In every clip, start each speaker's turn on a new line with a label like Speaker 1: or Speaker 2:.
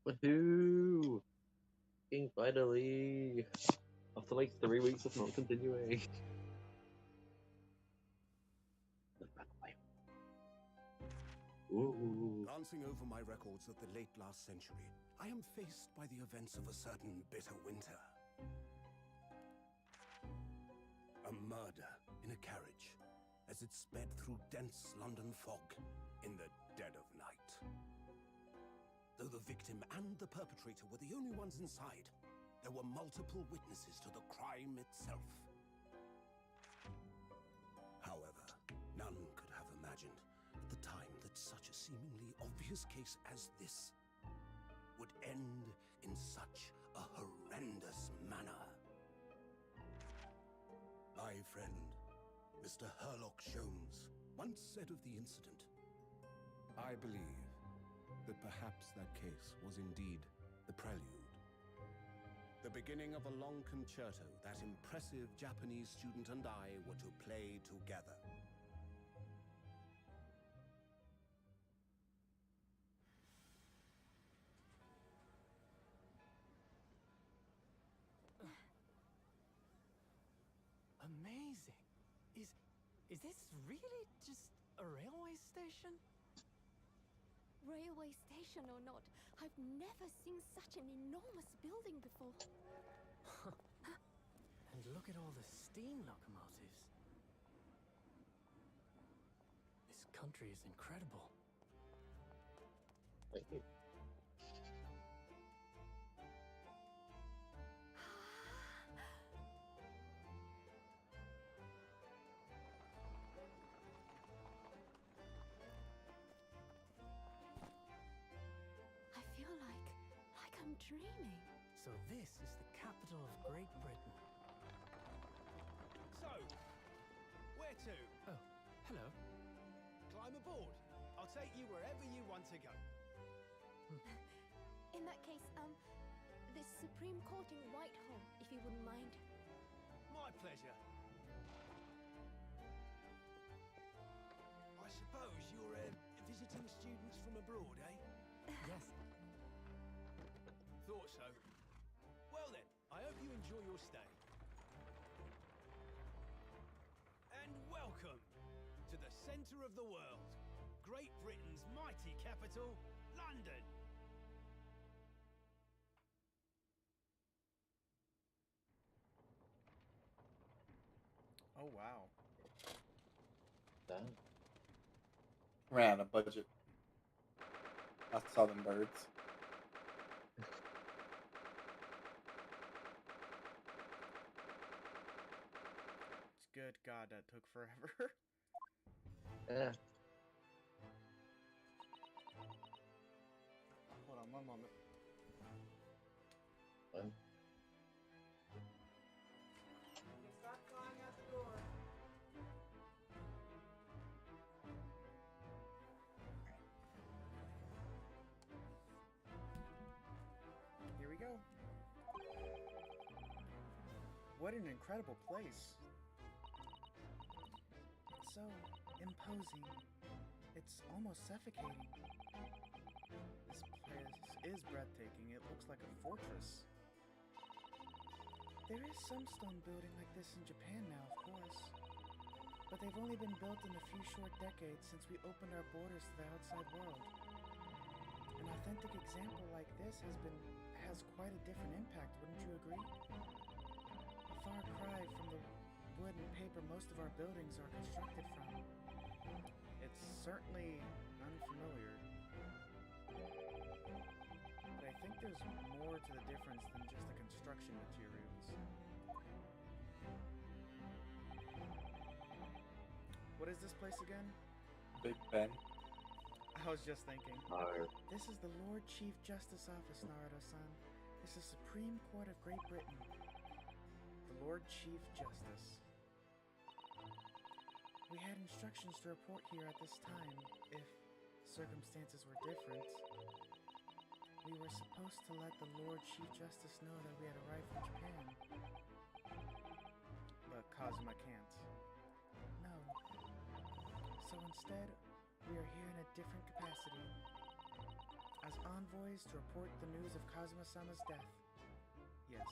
Speaker 1: Woohoo! King finally! After like 3 weeks of not continuing. Ooh.
Speaker 2: Glancing over my records of the late last century, I am faced by the events of a certain bitter winter. A murder in a carriage as it sped through dense London fog in the dead of night. Though the victim and the perpetrator were the only ones inside, there were multiple witnesses to the crime itself. However, none could have imagined at the time that such a seemingly obvious case as this would end in such a horrendous manner. My friend, Mr. Herlock Sholmes, once said of the incident, "I believe that perhaps that case was indeed the prelude. The beginning of a long concerto that impressive Japanese student and I were to play together."
Speaker 3: Amazing. Is this really just a railway station?
Speaker 4: Railway station or not, I've never seen such an enormous building before.
Speaker 3: And look at all the steam locomotives. This country is incredible.
Speaker 1: Thank you.
Speaker 4: I feel like I'm dreaming.
Speaker 3: So this is the capital of Great Britain.
Speaker 5: So, where to?
Speaker 3: Oh, hello.
Speaker 5: Climb aboard. I'll take you wherever you want to go.
Speaker 4: In that case, the Supreme Court in Whitehall, if you wouldn't mind.
Speaker 5: My pleasure. I suppose you're visiting students from abroad, eh?
Speaker 3: Yes.
Speaker 5: Thought so. Well then, I hope you enjoy your stay. And welcome to the centre of the world, Great Britain's mighty capital, London.
Speaker 6: Oh, wow.
Speaker 1: Damn.
Speaker 7: Ran out of budget. I saw them birds.
Speaker 6: It's good God that took forever.
Speaker 1: Yeah.
Speaker 6: Hold on one moment.
Speaker 1: Fun.
Speaker 6: Stop flying out the door. Here we go. What an incredible place. It's so imposing. It's almost suffocating. This place is breathtaking. It looks like a fortress. There is some stone building like this in Japan now, of course. But they've only been built in a few short decades since we opened our borders to the outside world. An authentic example like this has quite a different impact, wouldn't you agree? A far cry from the wood and paper most of our buildings are constructed from. It's certainly unfamiliar. But I think there's more to the difference than just the construction materials. What is this place again?
Speaker 7: Big Ben.
Speaker 6: I was just thinking.
Speaker 1: No.
Speaker 6: This is the Lord Chief Justice Office, Naruto-san. This is Supreme Court of Great Britain. The Lord Chief Justice. We had instructions to report here at this time if circumstances were different. We were supposed to let the Lord Chief Justice know that we had arrived from Japan. But Kazuma can't. No. So instead, we are here in a different capacity. I as envoys to report the news of Kazuma-sama's death. Yes.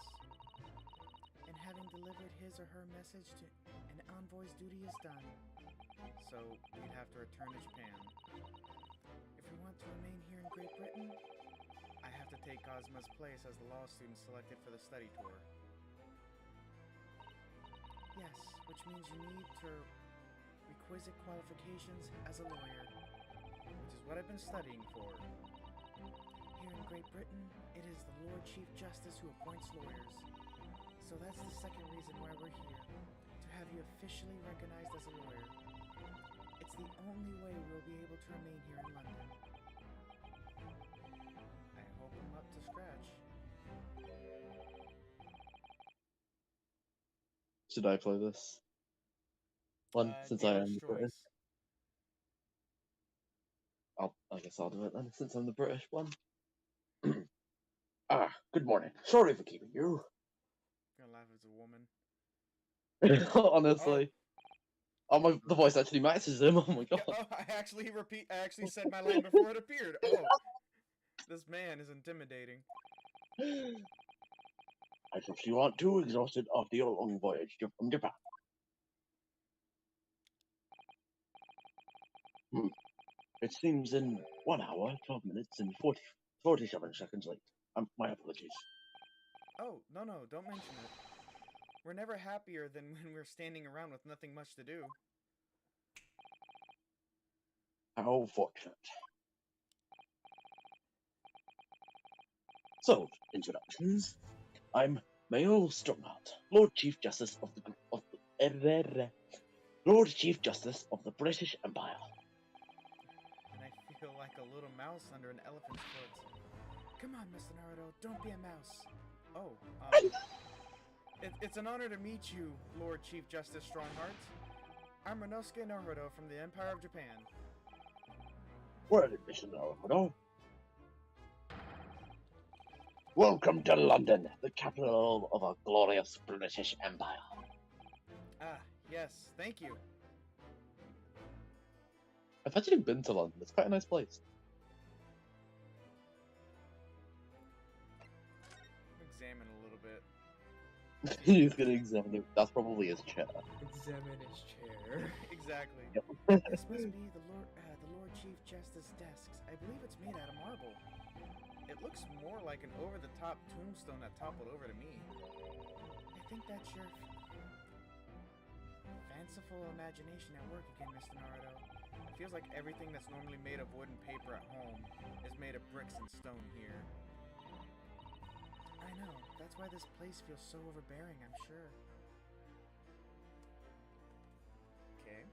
Speaker 6: And having delivered his or her message to an envoy's duty is done. So, we'd have to return to Japan. If we want to remain here in Great Britain, I have to take Kazuma's place as the law student selected for the study tour. Yes, which means you need to requisite qualifications as a lawyer, which is what I've been studying for. Here in Great Britain, it is the Lord Chief Justice who appoints lawyers. So that's the second reason why we're here, to have you officially recognized as a lawyer. It's the only way we'll be able to remain here in London. I hope I'm up to scratch.
Speaker 1: Should I play this one since I am
Speaker 6: Dealer's
Speaker 1: the British?
Speaker 6: choice.
Speaker 1: I guess I'll do it then since I'm the British one.
Speaker 8: Good morning. Sorry for keeping you.
Speaker 6: Gonna laugh as a woman.
Speaker 1: Honestly. Oh, the voice actually matches him. Oh my god.
Speaker 6: Oh, I actually said my line before it appeared. Oh, this man is intimidating.
Speaker 8: I trust you aren't too exhausted after your long voyage from Japan. It seems in 1 hour, 12 minutes, and 47 seconds late. My apologies.
Speaker 6: Oh, no, don't mention it. We're never happier than when we're standing around with nothing much to do.
Speaker 8: How fortunate.
Speaker 1: So, introductions. I'm Mayo Strongheart, Lord Chief Justice of the Lord Chief Justice of the British Empire.
Speaker 6: And I feel like a little mouse under an elephant's foot. Come on, Mr. Naruto, don't be a mouse. Oh, it's an honor to meet you, Lord Chief Justice Strongheart. I'm Renosuke Naruto from the Empire of Japan.
Speaker 8: Well, Mr. Naruto. Welcome to London, the capital of our glorious British Empire.
Speaker 6: Ah, yes, thank you.
Speaker 1: I've actually been to London. It's quite a nice place.
Speaker 6: Examine a little bit.
Speaker 1: He's gonna examine it. That's probably his chair.
Speaker 3: Examine his chair.
Speaker 6: Exactly.
Speaker 1: Yep.
Speaker 6: This must be the Lord Chief Justice desks. I believe it's made out of marble. It looks more like an over-the-top tombstone that toppled over to me. I think that's your fanciful imagination at work again, Mr. Naruto. It feels like everything that's normally made of wood and paper at home is made of bricks and stone here. I know. That's why this place feels so overbearing, I'm sure. Okay.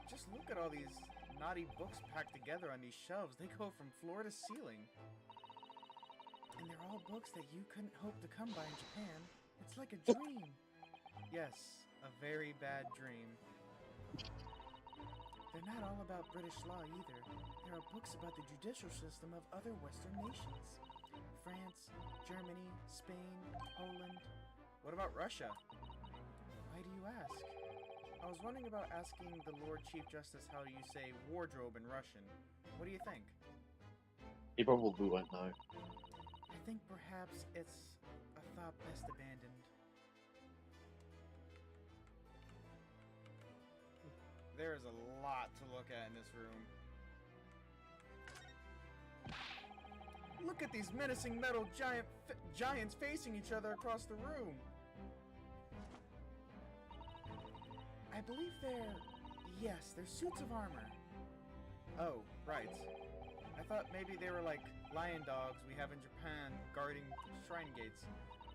Speaker 6: Just look at all these naughty books packed together on these shelves. They go from floor to ceiling. And they're all books that you couldn't hope to come by in Japan. It's like a dream. Yes, a very bad dream. They're not all about British law either. There are books about the judicial system of other Western nations. France, Germany, Spain, Poland. What about Russia? Why do you ask? I was wondering about asking the Lord Chief Justice how you say wardrobe in Russian. What do you think?
Speaker 1: He probably won't know.
Speaker 6: I think perhaps it's a thought best abandoned. There is a lot to look at in this room. Look at these menacing metal giants facing each other across the room. I believe they're suits of armor. Oh, right. I thought maybe they were like lion dogs we have in Japan guarding shrine gates.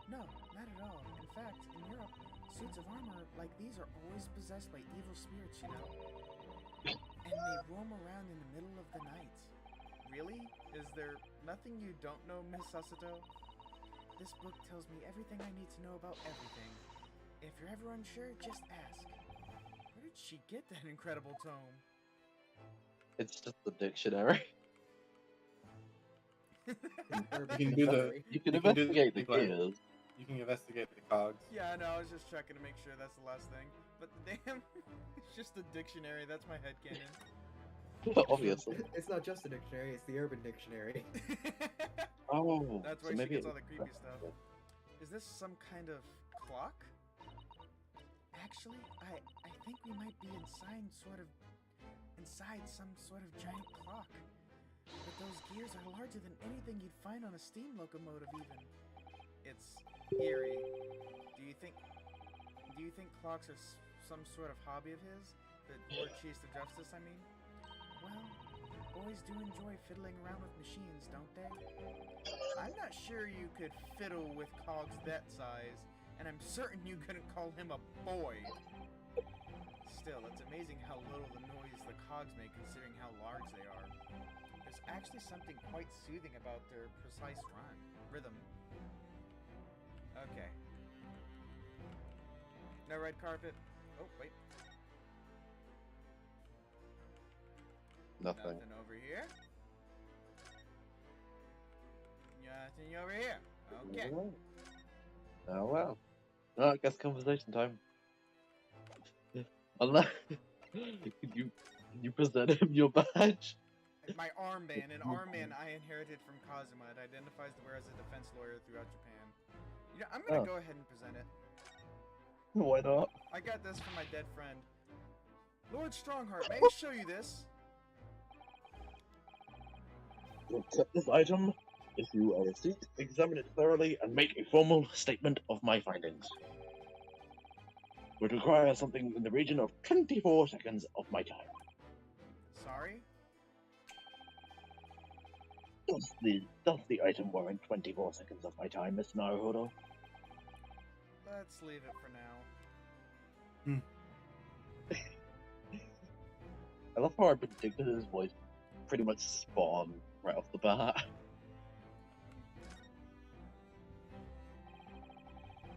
Speaker 6: No, not at all. In fact, in Europe, suits of armor like these are always possessed by evil spirits, you know? And they roam around in the middle of the night. Really? Is there nothing you don't know, Miss Sasuto? This book tells me everything I need to know about everything. If you're ever unsure, just ask. Where did she get that incredible tome?
Speaker 1: It's just the dictionary.
Speaker 7: You can do the.
Speaker 1: You can
Speaker 7: you can do
Speaker 1: investigate the
Speaker 7: like,
Speaker 1: gears.
Speaker 7: You can investigate the cogs.
Speaker 6: Yeah, I know, I was just checking to make sure that's the last thing. But damn, it's just a dictionary, that's my headcanon.
Speaker 8: Obviously.
Speaker 3: It's not just a dictionary, it's the Urban Dictionary.
Speaker 8: Oh,
Speaker 6: That's
Speaker 8: so
Speaker 6: where she
Speaker 8: maybe
Speaker 6: gets
Speaker 8: it
Speaker 6: all the creepy stuff. Is this some kind of clock?
Speaker 9: Actually, I think we might be inside some sort of giant clock. But those gears are larger than anything you'd find on a steam locomotive even.
Speaker 6: It's eerie. Do you think clocks are some sort of hobby of his? The Lord Chief of Justice, I mean?
Speaker 9: Well, boys do enjoy fiddling around with machines, don't they?
Speaker 6: I'm not sure you could fiddle with cogs that size, and I'm certain you couldn't call him a boy. Still, it's amazing how little the noise the cogs make considering how large they are. There's actually something quite soothing about their precise rhythm. Okay. No red carpet. Oh, wait.
Speaker 8: Nothing.
Speaker 6: Nothing over here. Nothing over here. Okay.
Speaker 8: Oh well. Well, I guess conversation time. Unless can you present him your badge?
Speaker 6: My armband, an armband I inherited from Kazuma. It identifies the wearer as a defense lawyer throughout Japan. You know, I'm gonna go ahead and present it.
Speaker 8: Why not?
Speaker 6: I got this from my dead friend. Lord Strongheart, may I show you this?
Speaker 1: Accept this item, issue a receipt, examine it thoroughly, and make a formal statement of my findings. Would require something in the region of 24 seconds of my time.
Speaker 6: Sorry?
Speaker 1: Does the item warrant 24 seconds of my time, Mr. Naruhodo?
Speaker 6: Let's leave it for now.
Speaker 8: I love how I predicted his voice pretty much spawn right off the bat.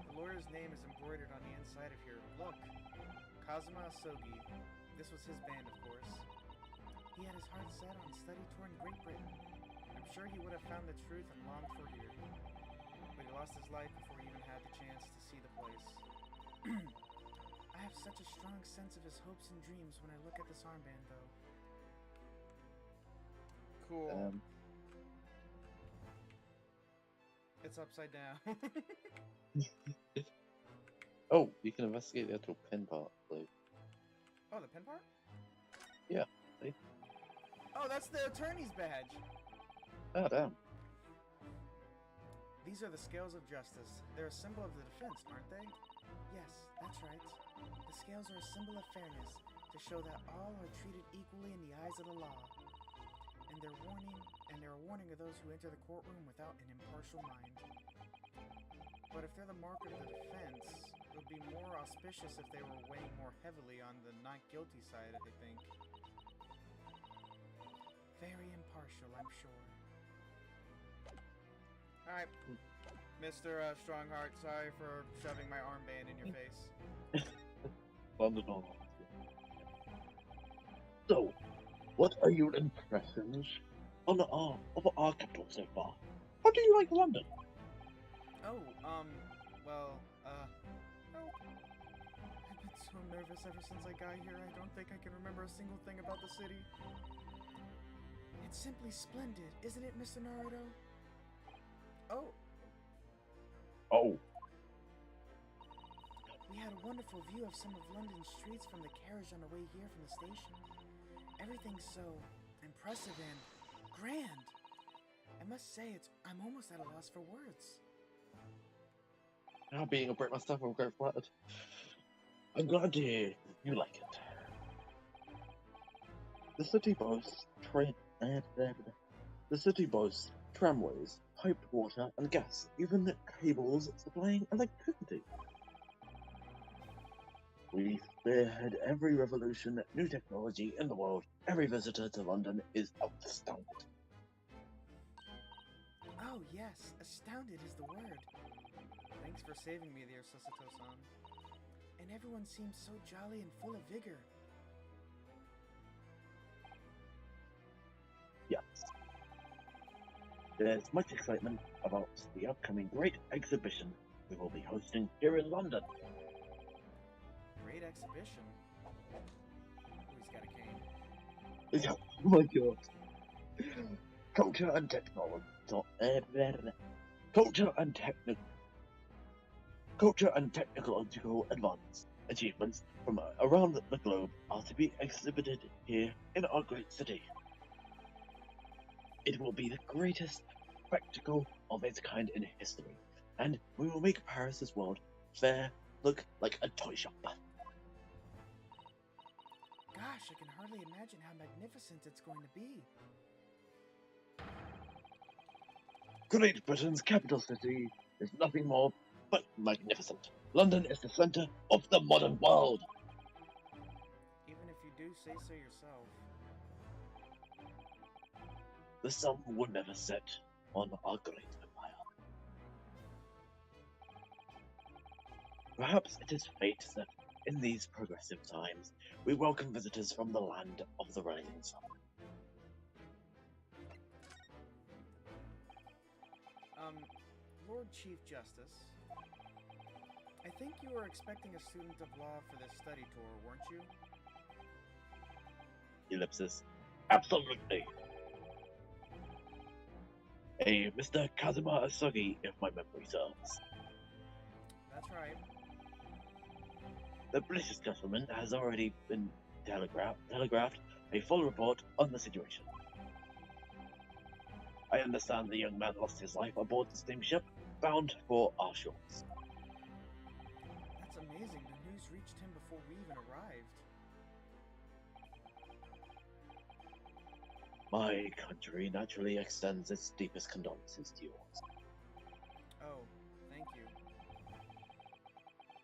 Speaker 6: The lawyer's name is embroidered on the inside of here. Look. Kazuma Asogi. This was his band, of course.
Speaker 9: He had his heart set on a study tour in Great Britain.
Speaker 6: I'm sure he would have found the truth and longed for here. But he lost his life before he even had the chance to see the place.
Speaker 9: I have such a strong sense of his hopes and dreams when I look at this armband, though.
Speaker 6: Cool. It's upside down.
Speaker 8: Oh, you can investigate the actual pin part, like.
Speaker 6: Oh, the pin part?
Speaker 8: Yeah. See?
Speaker 6: Oh, that's the attorney's badge.
Speaker 8: Oh damn.
Speaker 6: These are the scales of justice. They're a symbol of the defense, aren't they?
Speaker 9: Yes, that's right. The scales are a symbol of fairness, to show that all are treated equally in the eyes of the law. And they're a warning of those who enter the courtroom without an impartial mind.
Speaker 6: But if they're the mark of the defense, it would be more auspicious if they were weighing more heavily on the not guilty side, I think.
Speaker 9: Very impartial, I'm sure.
Speaker 6: Alright, Mr. Strongheart, sorry for shoving my armband in your face.
Speaker 8: Wonderful.
Speaker 1: So, what are your impressions of our capital so far? How do you like London?
Speaker 6: Oh, well, I've been so nervous ever since I got here, I don't think I can remember a single thing about the city.
Speaker 9: It's simply splendid, isn't it, Mr. Naruto?
Speaker 6: Oh.
Speaker 1: Oh,
Speaker 9: We had a wonderful view of some of London's streets from the carriage on the way here from the station. Everything's so impressive and grand. I must say, I'm almost at a loss for words.
Speaker 8: Now being a Brit myself, I'm quite flattered.
Speaker 1: I'm glad to hear you like it. The city boasts tramways, piped water and gas, even cables supplying electricity. We spearhead every revolution, new technology in the world. Every visitor to London is astounded.
Speaker 9: Oh yes, astounded is the word.
Speaker 6: Thanks for saving me there, Susato-san.
Speaker 9: And everyone seems so jolly and full of vigor.
Speaker 1: Yes. There's much excitement about the upcoming great exhibition we will be hosting here in London.
Speaker 6: Great exhibition. Oh, he's got a cane.
Speaker 1: Oh my god. Culture and technology. Culture and technological advance achievements from around the globe are to be exhibited here in our great city. It will be the greatest spectacle of its kind in history, and we will make Paris's World Fair look like a toy shop.
Speaker 6: Gosh, I can hardly imagine how magnificent it's going to be.
Speaker 1: Great Britain's capital city is nothing more but magnificent. London is the center of the modern world.
Speaker 6: Even if you do say so yourself.
Speaker 1: The sun will never set on our great empire. Perhaps it is fate that in these progressive times we welcome visitors from the land of the rising sun.
Speaker 6: Lord Chief Justice, I think you were expecting a student of law for this study tour, weren't you?
Speaker 1: Ellipsis. Absolutely. A Mr. Kazuma Asagi, if my memory serves.
Speaker 6: That's right.
Speaker 1: The British government has already been telegraphed a full report on the situation. I understand the young man lost his life aboard the steamship bound for our shores.
Speaker 6: That's amazing. The news reached him before we even arrived.
Speaker 1: My country naturally extends its deepest condolences to yours.
Speaker 6: Oh, thank you.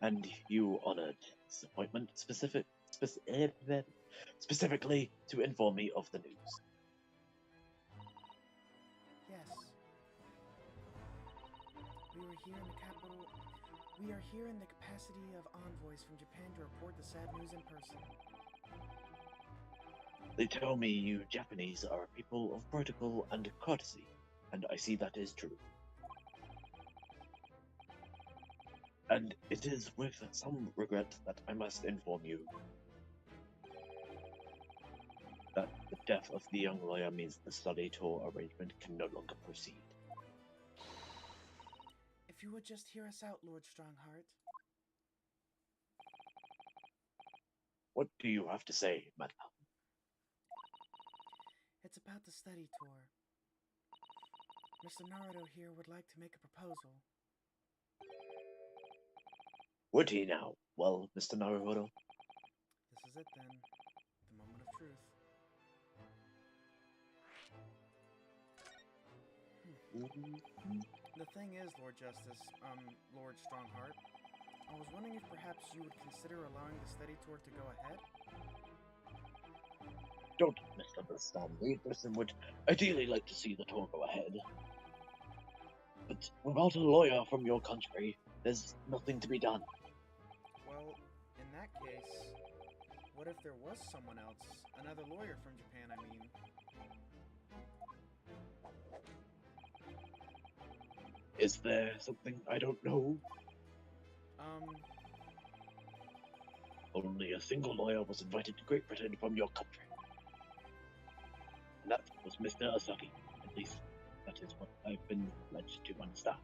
Speaker 1: And you honored this appointment specifically to inform me of the news.
Speaker 6: Yes. We are here in the capacity of envoys from Japan to report the sad news in person.
Speaker 1: They tell me you Japanese are a people of protocol and courtesy, and I see that is true. And it is with some regret that I must inform you that the death of the young lawyer means the study tour arrangement can no longer proceed.
Speaker 6: If you would just hear us out, Lord Strongheart.
Speaker 1: What do you have to say, madame?
Speaker 6: It's about the study tour. Mr. Naruto here would like to make a proposal.
Speaker 1: Would he now? Well, Mr. Naruhodo.
Speaker 6: This is it then. The moment of truth. The thing is, Lord Justice, Lord Strongheart, I was wondering if perhaps you would consider allowing the study tour to go ahead?
Speaker 1: Don't misunderstand me. Britain would ideally like to see the tour go ahead. But without a lawyer from your country, there's nothing to be done.
Speaker 6: Well, in that case, what if there was someone else? Another lawyer from Japan, I mean.
Speaker 1: Is there something I don't know? Only a single lawyer was invited to Great Britain from your country. And that was Mr. Asagi. At least, that is what I've been led to understand.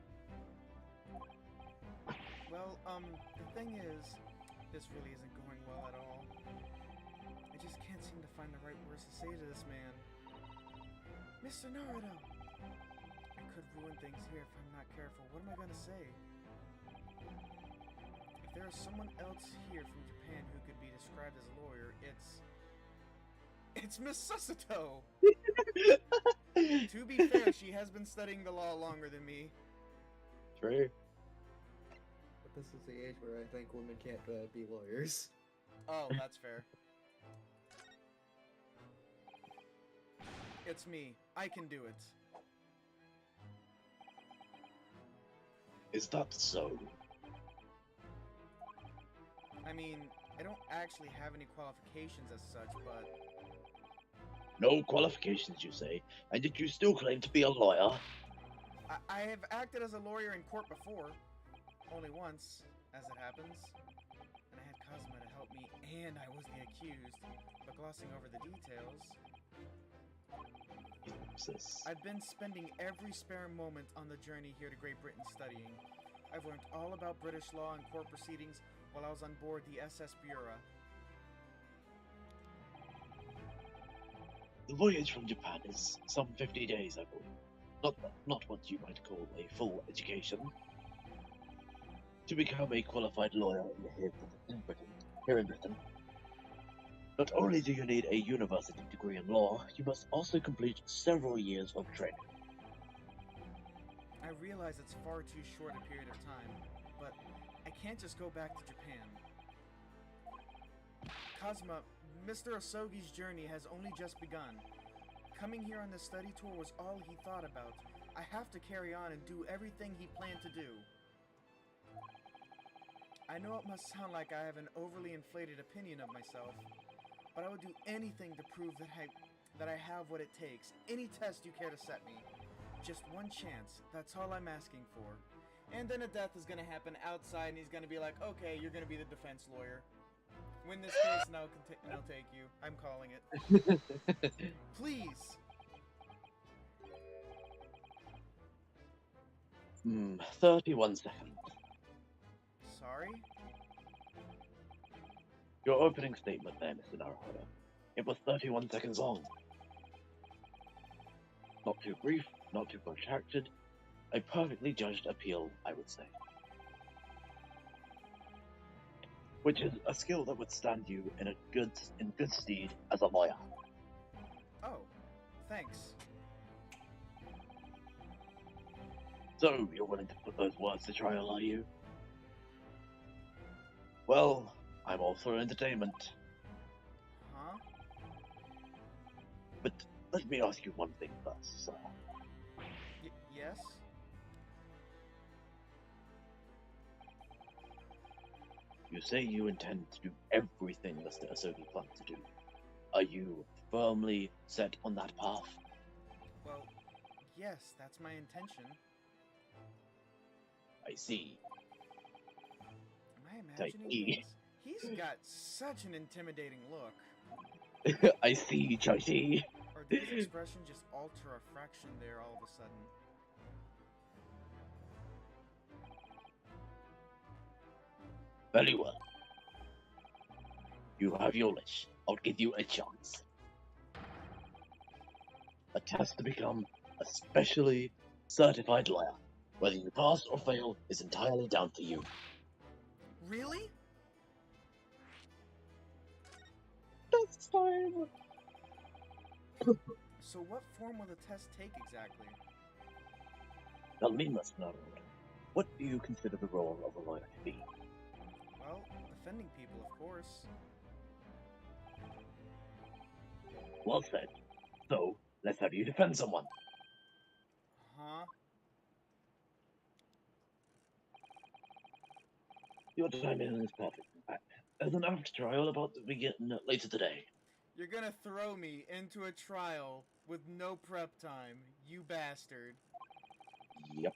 Speaker 6: Well, the thing is, this really isn't going well at all. I just can't seem to find the right words to say to this man. Mr. Naruto! I could ruin things here if I'm not careful. What am I gonna say? If there is someone else here from Japan who could be described as a lawyer, it's Miss Susato! To be fair, she has been studying the law longer than me.
Speaker 1: True.
Speaker 3: But this is the age where I think women can't be lawyers.
Speaker 6: Oh, that's fair. It's me. I can do it.
Speaker 1: Is that so?
Speaker 6: I mean, I don't actually have any qualifications as such, but...
Speaker 1: No qualifications, you say? And did you still claim to be a lawyer?
Speaker 6: I have acted as a lawyer in court before. Only once, as it happens. And I had Kazuma to help me, and I was the accused. But glossing over the details,
Speaker 8: Sis.
Speaker 6: I've been spending every spare moment on the journey here to Great Britain studying. I've learned all about British law and court proceedings while I was on board the SS Bureau.
Speaker 8: The voyage from Japan is some 50 days, I believe. Not what you might call a full education. To become a qualified lawyer here in Britain, not only do you need a university degree in law, you must also complete several years of training.
Speaker 6: I realize it's far too short a period of time, but I can't just go back to Japan. Kazuma, Mr. Osogi's journey has only just begun. Coming here on this study tour was all he thought about. I have to carry on and do everything he planned to do. I know it must sound like I have an overly inflated opinion of myself, but I would do anything to prove that I have what it takes. Any test you care to set me. Just one chance, that's all I'm asking for. And then a death is gonna happen outside and he's gonna be like, okay, you're gonna be the defense lawyer. Win this case and I'll take you. I'm calling it. Please!
Speaker 8: 31 seconds.
Speaker 6: Sorry?
Speaker 8: Your opening statement there, Mr. Naruhodo. It was 31 seconds long. Not too brief, not too protracted. A perfectly judged appeal, I would say. Which is a skill that would stand you in good stead as a lawyer.
Speaker 6: Oh, thanks.
Speaker 8: So, you're willing to put those words to trial, are you? Well, I'm all for entertainment.
Speaker 6: Huh?
Speaker 8: But let me ask you one thing first, sir.
Speaker 6: Yes?
Speaker 8: You say you intend to do everything Mr. Asogi plans to do. Are you firmly set on that path?
Speaker 6: Well, yes, that's my intention.
Speaker 8: I see.
Speaker 6: Am I imagining things? He's got such an intimidating look.
Speaker 8: I see, Chashi.
Speaker 6: Or did his expression just alter a fraction there all of a sudden?
Speaker 8: Very well. You have your wish. I'll give you a chance. A test to become a specially certified lawyer. Whether you pass or fail is entirely down to you.
Speaker 6: Really?
Speaker 8: That's fine.
Speaker 6: So what form will the test take exactly?
Speaker 8: Tell me, Mr. Narod, what do you consider the role of a lawyer to be?
Speaker 6: Well, defending people, of course.
Speaker 8: Well said. So, let's have you defend someone.
Speaker 6: Huh?
Speaker 8: Your timing is perfect, in fact. There's an after trial about to begin later today.
Speaker 6: You're gonna throw me into a trial with no prep time, you bastard.
Speaker 8: Yep.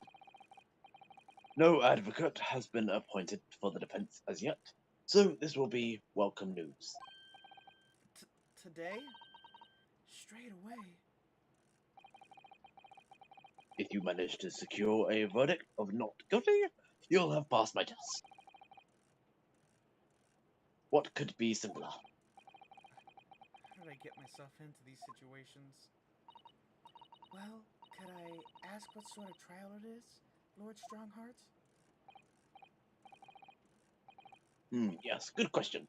Speaker 8: No advocate has been appointed for the defense as yet, so this will be welcome news.
Speaker 6: Today? Straight away?
Speaker 8: If you manage to secure a verdict of not guilty, you'll have passed my test. What could be simpler?
Speaker 6: How did I get myself into these situations? Well, could I ask what sort of trial it is, Lord Strongheart?
Speaker 8: Yes, good question.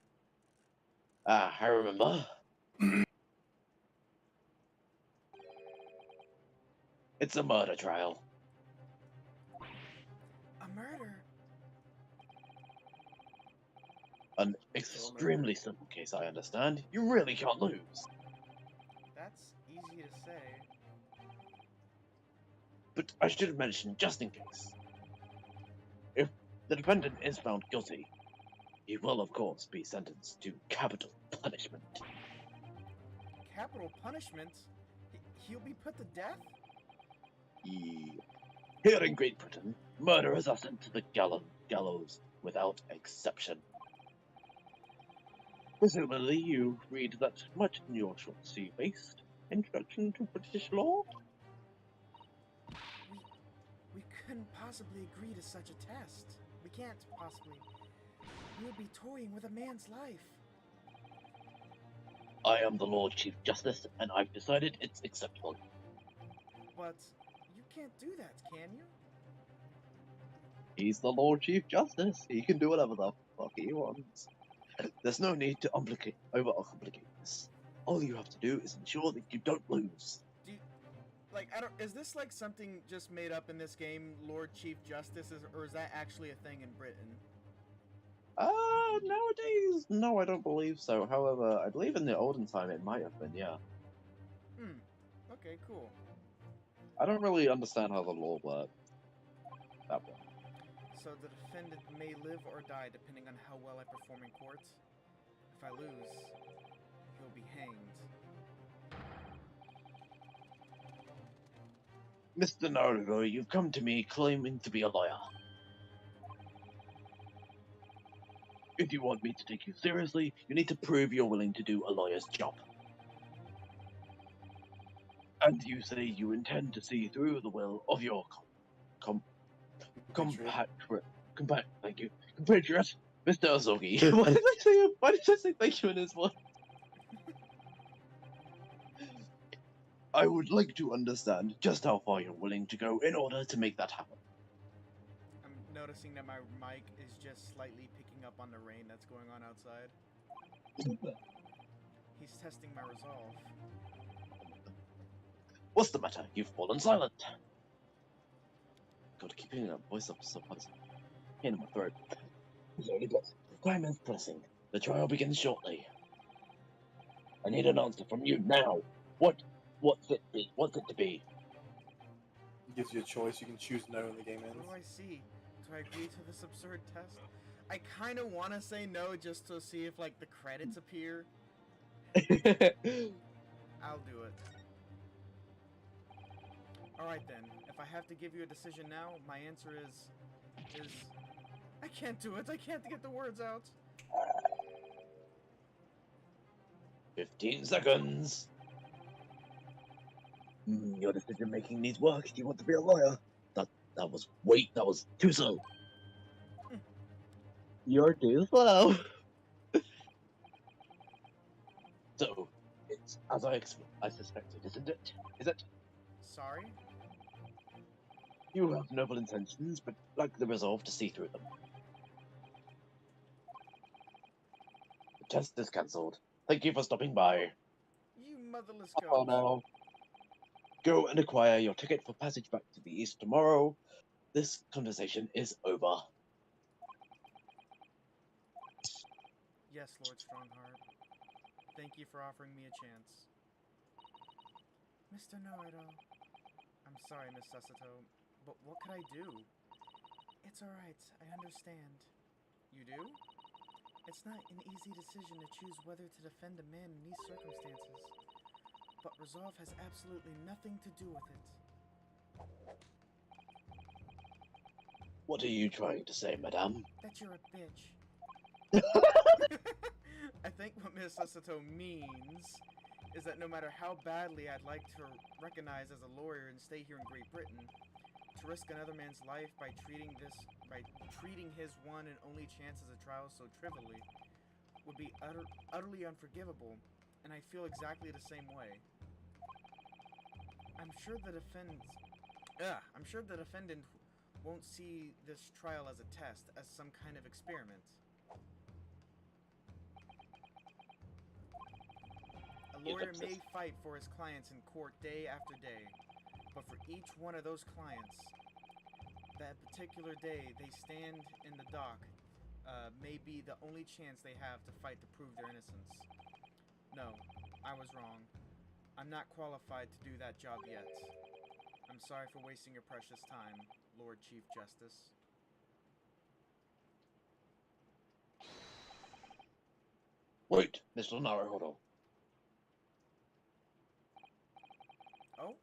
Speaker 8: I remember. It's a murder trial.
Speaker 6: A murder?
Speaker 8: An extremely simple case, I understand. You really can't lose.
Speaker 6: That's easy to say.
Speaker 8: But I should mention, just in case. If the defendant is found guilty, he will, of course, be sentenced to capital punishment.
Speaker 6: Capital punishment? He'll be put to death?
Speaker 8: Here in Great Britain, murderers are sent to the gallows without exception. Presumably, you read that much in your short sea faced.
Speaker 1: Introduction to British law?
Speaker 6: We couldn't possibly agree to such a test. We can't possibly. We would be toying with a man's life.
Speaker 8: I am the Lord Chief Justice, and I've decided it's acceptable.
Speaker 6: But you can't do that, can you?
Speaker 1: He's the Lord Chief Justice. He can do whatever the fuck he wants. There's no need to overcomplicate this. All you have to do is ensure that you don't lose.
Speaker 6: Do you, like, I don't. Is this like something just made up in this game, Lord Chief Justice, or is that actually a thing in Britain?
Speaker 1: Nowadays, no, I don't believe so. However, I believe in the olden time it might have been, yeah.
Speaker 6: Hmm. Okay, cool.
Speaker 1: I don't really understand how the law works. That way.
Speaker 6: So the defendant may live or die depending on how well I perform in court. If I lose, he'll be hanged.
Speaker 8: Mr. Naruto, you've come to me claiming to be a lawyer. If you want me to take you seriously, you need to prove you're willing to do a lawyer's job. And you say you intend to see through the will of your compatriot, Mr. Asogi. Why did I say thank you in his voice? I would like to understand just how far you're willing to go in order to make that happen.
Speaker 6: I'm noticing that my mic is just slightly picking up on the rain that's going on outside. He's testing my resolve.
Speaker 8: What's the matter? You've fallen silent. God, keeping that voice up so hard. Pain in my throat. Requirements pressing. The trial begins shortly. I need an answer from you now. What's it to be?
Speaker 7: It gives you a choice. You can choose no when the game ends.
Speaker 6: What do I see? Do I agree to this absurd test? I kind of want to say no just to see if, like, the credits appear. I'll do it. Alright then, if I have to give you a decision now, my answer is... I can't do it, I can't get the words out.
Speaker 8: 15 seconds. Your decision making needs work if you want to be a lawyer. That was too slow.
Speaker 1: You're too slow.
Speaker 8: So, it's as I suspected, isn't it? Is it?
Speaker 6: Sorry?
Speaker 8: You have noble intentions, but lack the resolve to see through them. The test is cancelled. Thank you for stopping by.
Speaker 6: You motherless
Speaker 8: Oh
Speaker 6: goat.
Speaker 8: no. Go and acquire your ticket for passage back to the east tomorrow. This conversation is over.
Speaker 6: Yes, Lord Strongheart. Thank you for offering me a chance. Mr. Naruto. I'm sorry, Miss Sasito, but what could I do? It's alright, I understand. You do? It's not an easy decision to choose whether to defend a man in these circumstances, but resolve has absolutely nothing to do with it.
Speaker 8: What are you trying to say, madame?
Speaker 6: That you're a bitch. I think what Miss Sasito means is that no matter how badly I'd like to recognize as a lawyer and stay here in Great Britain, to risk another man's life by treating his one and only chance as a trial so trivially would be utterly unforgivable, and I feel exactly the same way. I'm sure the defendant won't see this trial as a test, as some kind of experiment. A lawyer may fight for his clients in court day after day, but for each one of those clients, that particular day they stand in the dock may be the only chance they have to fight to prove their innocence. No, I was wrong. I'm not qualified to do that job yet. I'm sorry for wasting your precious time, Lord Chief Justice.
Speaker 8: Wait, Mr. Naruto.
Speaker 6: Oh?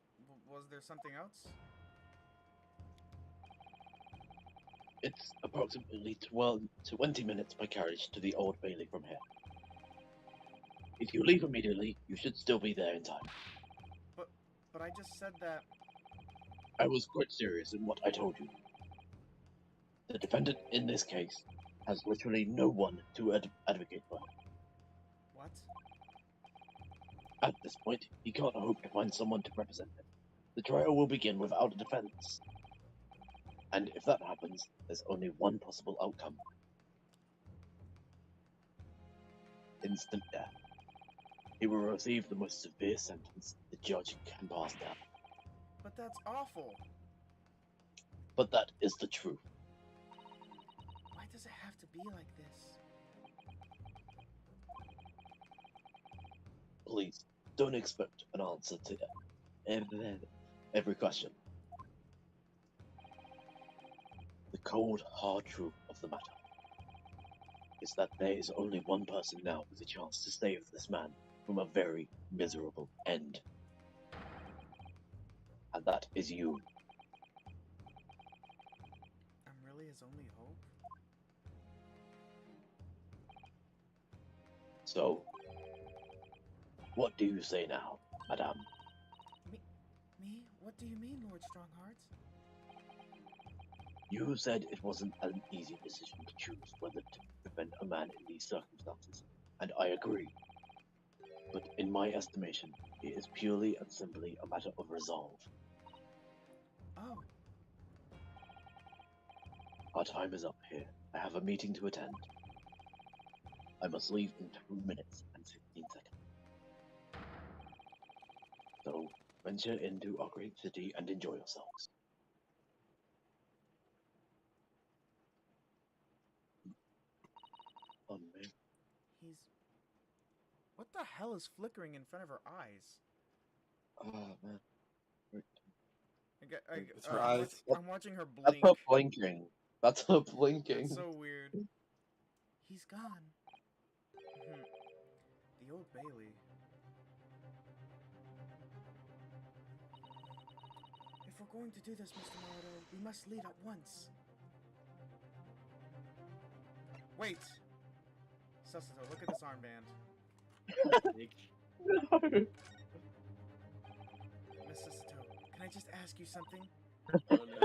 Speaker 6: Was there something else?
Speaker 8: It's approximately 20 minutes by carriage to the Old Bailey from here. If you leave immediately, you should still be there in time.
Speaker 6: But I just said that...
Speaker 8: I was quite serious in what I told you. The defendant in this case has literally no one to advocate for him.
Speaker 6: What?
Speaker 8: At this point, he can't hope to find someone to represent him. The trial will begin without a defense. And if that happens, there's only one possible outcome. Instant death. He will receive the most severe sentence the judge can pass down.
Speaker 6: But that's awful.
Speaker 8: But that is the truth.
Speaker 6: Why does it have to be like this?
Speaker 8: Please, don't expect an answer to every question. The cold, hard truth of the matter is that there is only one person now with a chance to save this man from a very miserable end. And that is you.
Speaker 6: I'm really his only hope?
Speaker 8: So, what do you say now, madame?
Speaker 6: Me? What do you mean, Lord Strongheart?
Speaker 8: You said it wasn't an easy decision to choose whether to defend a man in these circumstances, and I agree. But in my estimation, it is purely and simply a matter of resolve.
Speaker 6: Oh.
Speaker 8: Our time is up here. I have a meeting to attend. I must leave in 2 minutes and 15 seconds. So, venture into our great city and enjoy yourselves. Oh, man.
Speaker 6: He's... What the hell is flickering in front of her eyes?
Speaker 8: Oh, man.
Speaker 7: It's her eyes.
Speaker 6: I'm watching her
Speaker 8: That's
Speaker 6: blink.
Speaker 8: her blinking. That's her blinking.
Speaker 6: That's so weird. He's gone. The Old Bailey. If we're going to do this, Mr. Naruto, we must leave at once. Wait! Sasuke, look at this armband. Miss Sasuke, can I just ask you something?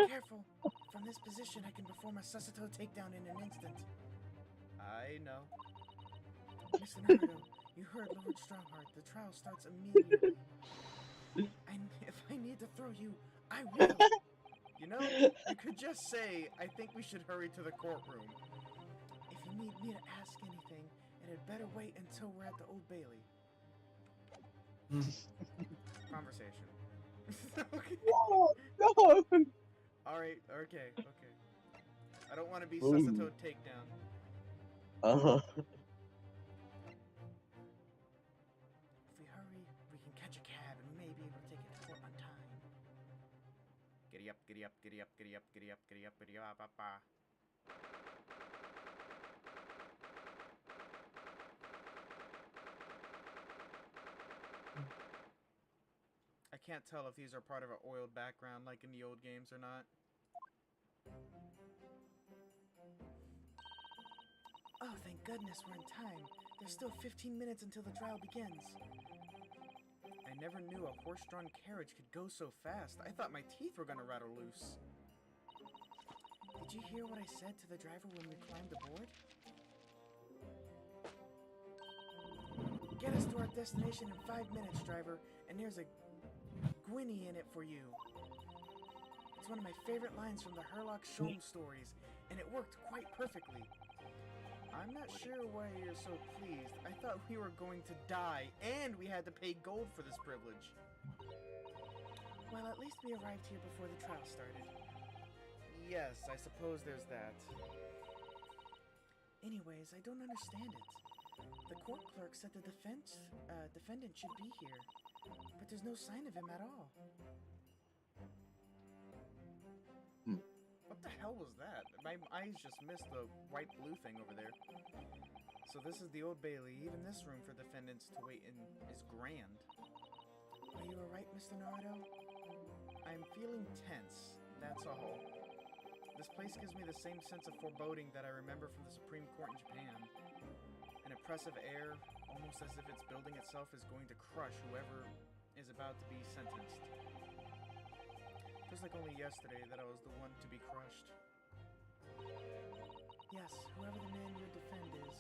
Speaker 6: Careful! From this position, I can perform a Sasuke takedown in an instant. I know. Mr. Naruto, you heard Lord Strongheart. The trial starts immediately. If I need to throw you, I will! You know, you could just say, I think we should hurry to the courtroom. If you need me to ask anything, it had better wait until we're at the Old Bailey. Conversation. Okay.
Speaker 8: No!
Speaker 6: Alright, okay. I don't want to be Sasuke takedown.
Speaker 8: Uh-huh.
Speaker 6: If we hurry, we can catch a cab and we may be able to take it to court on time. Giddy up, giddy up, giddy up, giddy up, giddy up, giddy up, giddy up, up, up. I can't tell if these are part of an oiled background like in the old games or not. Oh, thank goodness we're in time. There's still 15 minutes until the trial begins. I never knew a horse-drawn carriage could go so fast. I thought my teeth were gonna rattle loose. Did you hear what I said to the driver when we climbed aboard? Get us to our destination in 5 minutes, driver, and there's a Gwynny in it for you. It's one of my favorite lines from the Herlock Sholmes stories, and it worked quite perfectly. I'm not sure why you're so pleased. I thought we were going to die, and we had to pay gold for this privilege. Well, at least we arrived here before the trial started. Yes, I suppose there's that. Anyways, I don't understand it. The court clerk said the defendant should be here, but there's no sign of him at all. What the hell was that? My eyes just missed the white-blue thing over there. So this is the Old Bailey. Even this room for defendants to wait in is grand. Are you alright, Mr. Naruto? I'm feeling tense, that's all. This place gives me the same sense of foreboding that I remember from the Supreme Court in Japan. An oppressive air, almost as if its building itself is going to crush whoever is about to be sentenced. Just like only yesterday that I was the one to be crushed. Yes, whoever the man you defend is,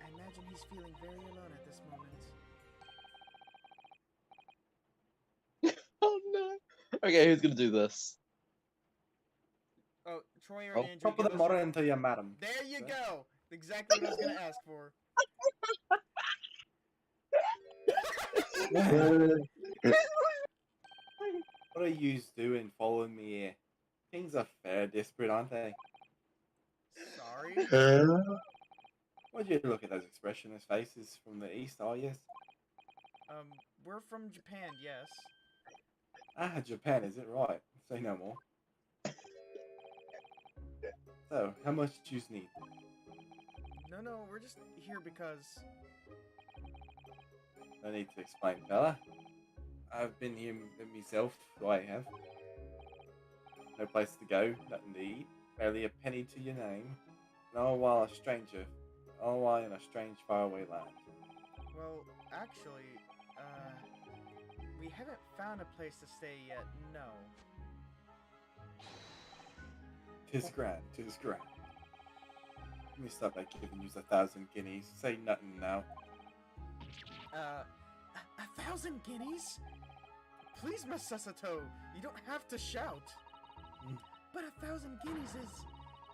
Speaker 6: I imagine he's feeling very alone at this moment.
Speaker 8: Oh no. Okay, who's gonna do this?
Speaker 6: Oh, Troy or
Speaker 8: Oh.
Speaker 6: Andrew,
Speaker 7: Top of
Speaker 6: give
Speaker 7: the
Speaker 6: us
Speaker 7: morning to you, madam.
Speaker 6: There you go! Exactly what I was gonna ask for.
Speaker 7: What are you doing following me here? Things are fair desperate, aren't they?
Speaker 6: Sorry?
Speaker 7: Why'd you look at those expressionless faces from the east, are you?
Speaker 6: We're from Japan, yes.
Speaker 7: Ah, Japan, is it right? Say no more. So, how much do you need?
Speaker 6: No, we're just here because...
Speaker 7: No need to explain, fella. I've been here myself, so I have. No place to go, nothing to eat, barely a penny to your name, and all while a stranger, all while in a strange faraway land.
Speaker 6: Well, actually, we haven't found a place to stay yet, no.
Speaker 7: Tis grand, tis grand. Let me stop by giving you 1,000 guineas. Say nothing now.
Speaker 6: 1,000 guineas? Please, Miss Sasato, you don't have to shout. But 1,000 guineas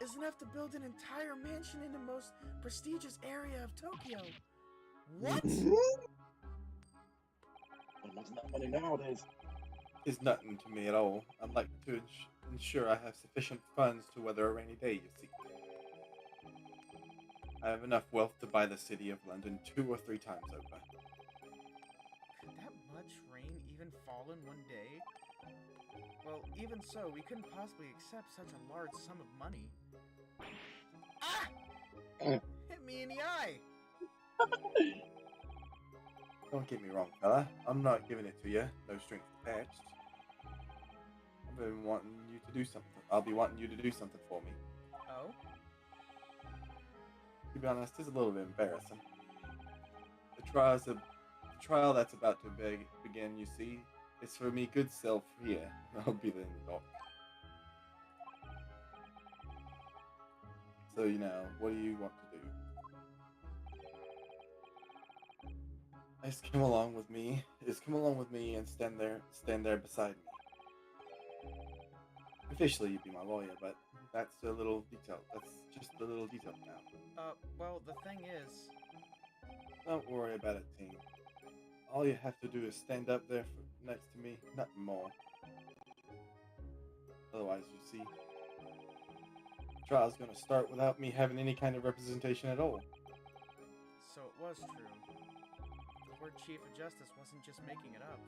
Speaker 6: is enough to build an entire mansion in the most prestigious area of Tokyo. What?
Speaker 1: Wasn't that money nowadays?
Speaker 7: Tis nothing to me at all. I'd like to ensure I have sufficient funds to weather a rainy day, you see. I have enough wealth to buy the city of London 2 or 3 times over.
Speaker 6: Could that much rain even fall in one day? Well, even so, we couldn't possibly accept such a large sum of money. Ah! Hit me in the eye!
Speaker 7: Don't get me wrong, fella. I'm not giving it to you. No strings attached. I've been wanting you to do something. I'll be wanting you to do something for me.
Speaker 6: Oh?
Speaker 7: To be honest, it's a little bit embarrassing. The trial that's about to begin, you see, is for me good self here. I'll be in the dock. So, what do you want to do? Just come along with me. Just come along with me and stand there beside me. Officially, you'd be my lawyer, but that's a little detail. That's just a little detail now.
Speaker 6: Well, the thing is...
Speaker 7: Don't worry about it, team. All you have to do is stand up there next to me, nothing more. Otherwise, you see, the trial's gonna start without me having any kind of representation at all.
Speaker 6: So it was true. The Lord Chief of Justice wasn't just making it up.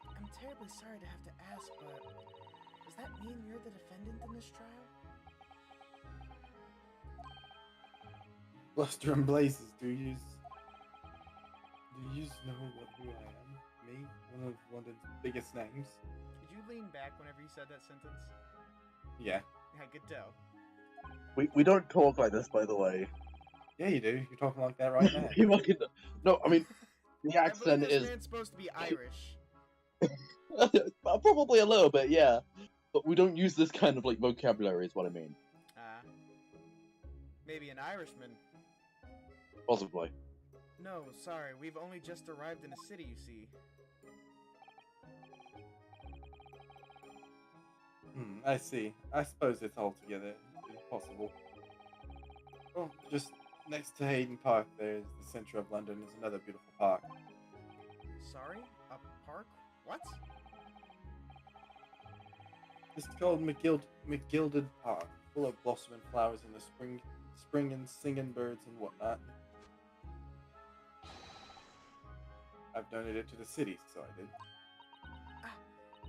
Speaker 6: I'm terribly sorry to have to ask, but does that mean you're the defendant in this trial?
Speaker 7: Bluster and blazes, do you know who I am? Me? One of London's biggest names?
Speaker 6: Did you lean back whenever you said that sentence?
Speaker 7: Yeah.
Speaker 6: I could tell.
Speaker 1: We don't talk like this, by the way.
Speaker 7: Yeah, you do. You're talking like that right now.
Speaker 1: You fucking no. I mean, the
Speaker 6: I
Speaker 1: accent
Speaker 6: believe this
Speaker 1: is
Speaker 6: man's supposed to be Irish.
Speaker 1: probably a little bit, yeah. But we don't use this kind of vocabulary. Is what I mean.
Speaker 6: Maybe an Irishman.
Speaker 1: Possibly.
Speaker 6: No, sorry, we've only just arrived in a city, you see.
Speaker 7: I see. I suppose it's altogether impossible. Well, just next to Hayden Park, there's the center of London, is another beautiful park.
Speaker 6: Sorry? A park? What?
Speaker 7: It's called McGilded Park, full of blossoming flowers in the spring and singing birds and whatnot. I've donated to the city, so I did.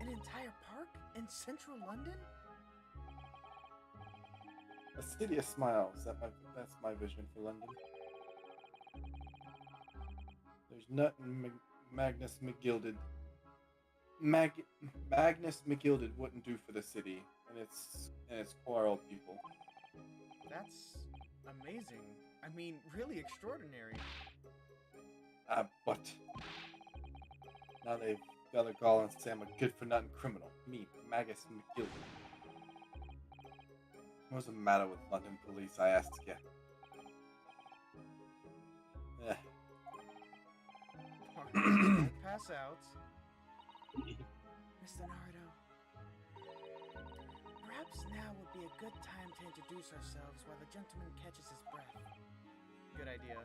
Speaker 6: An entire park in central London?
Speaker 7: A city of smiles. That's my vision for London. There's nothing Magnus McGilded wouldn't do for the city and its quarrel people.
Speaker 6: That's amazing. I mean, really extraordinary.
Speaker 7: But Now they've got to call and say I'm a good-for-nothing criminal. Me, Magus McGilligan. What's the matter with London police, I asked you? Eh.
Speaker 6: Don't pass out. Mr. Naruto, perhaps now would be a good time to introduce ourselves while the gentleman catches his breath. Good idea.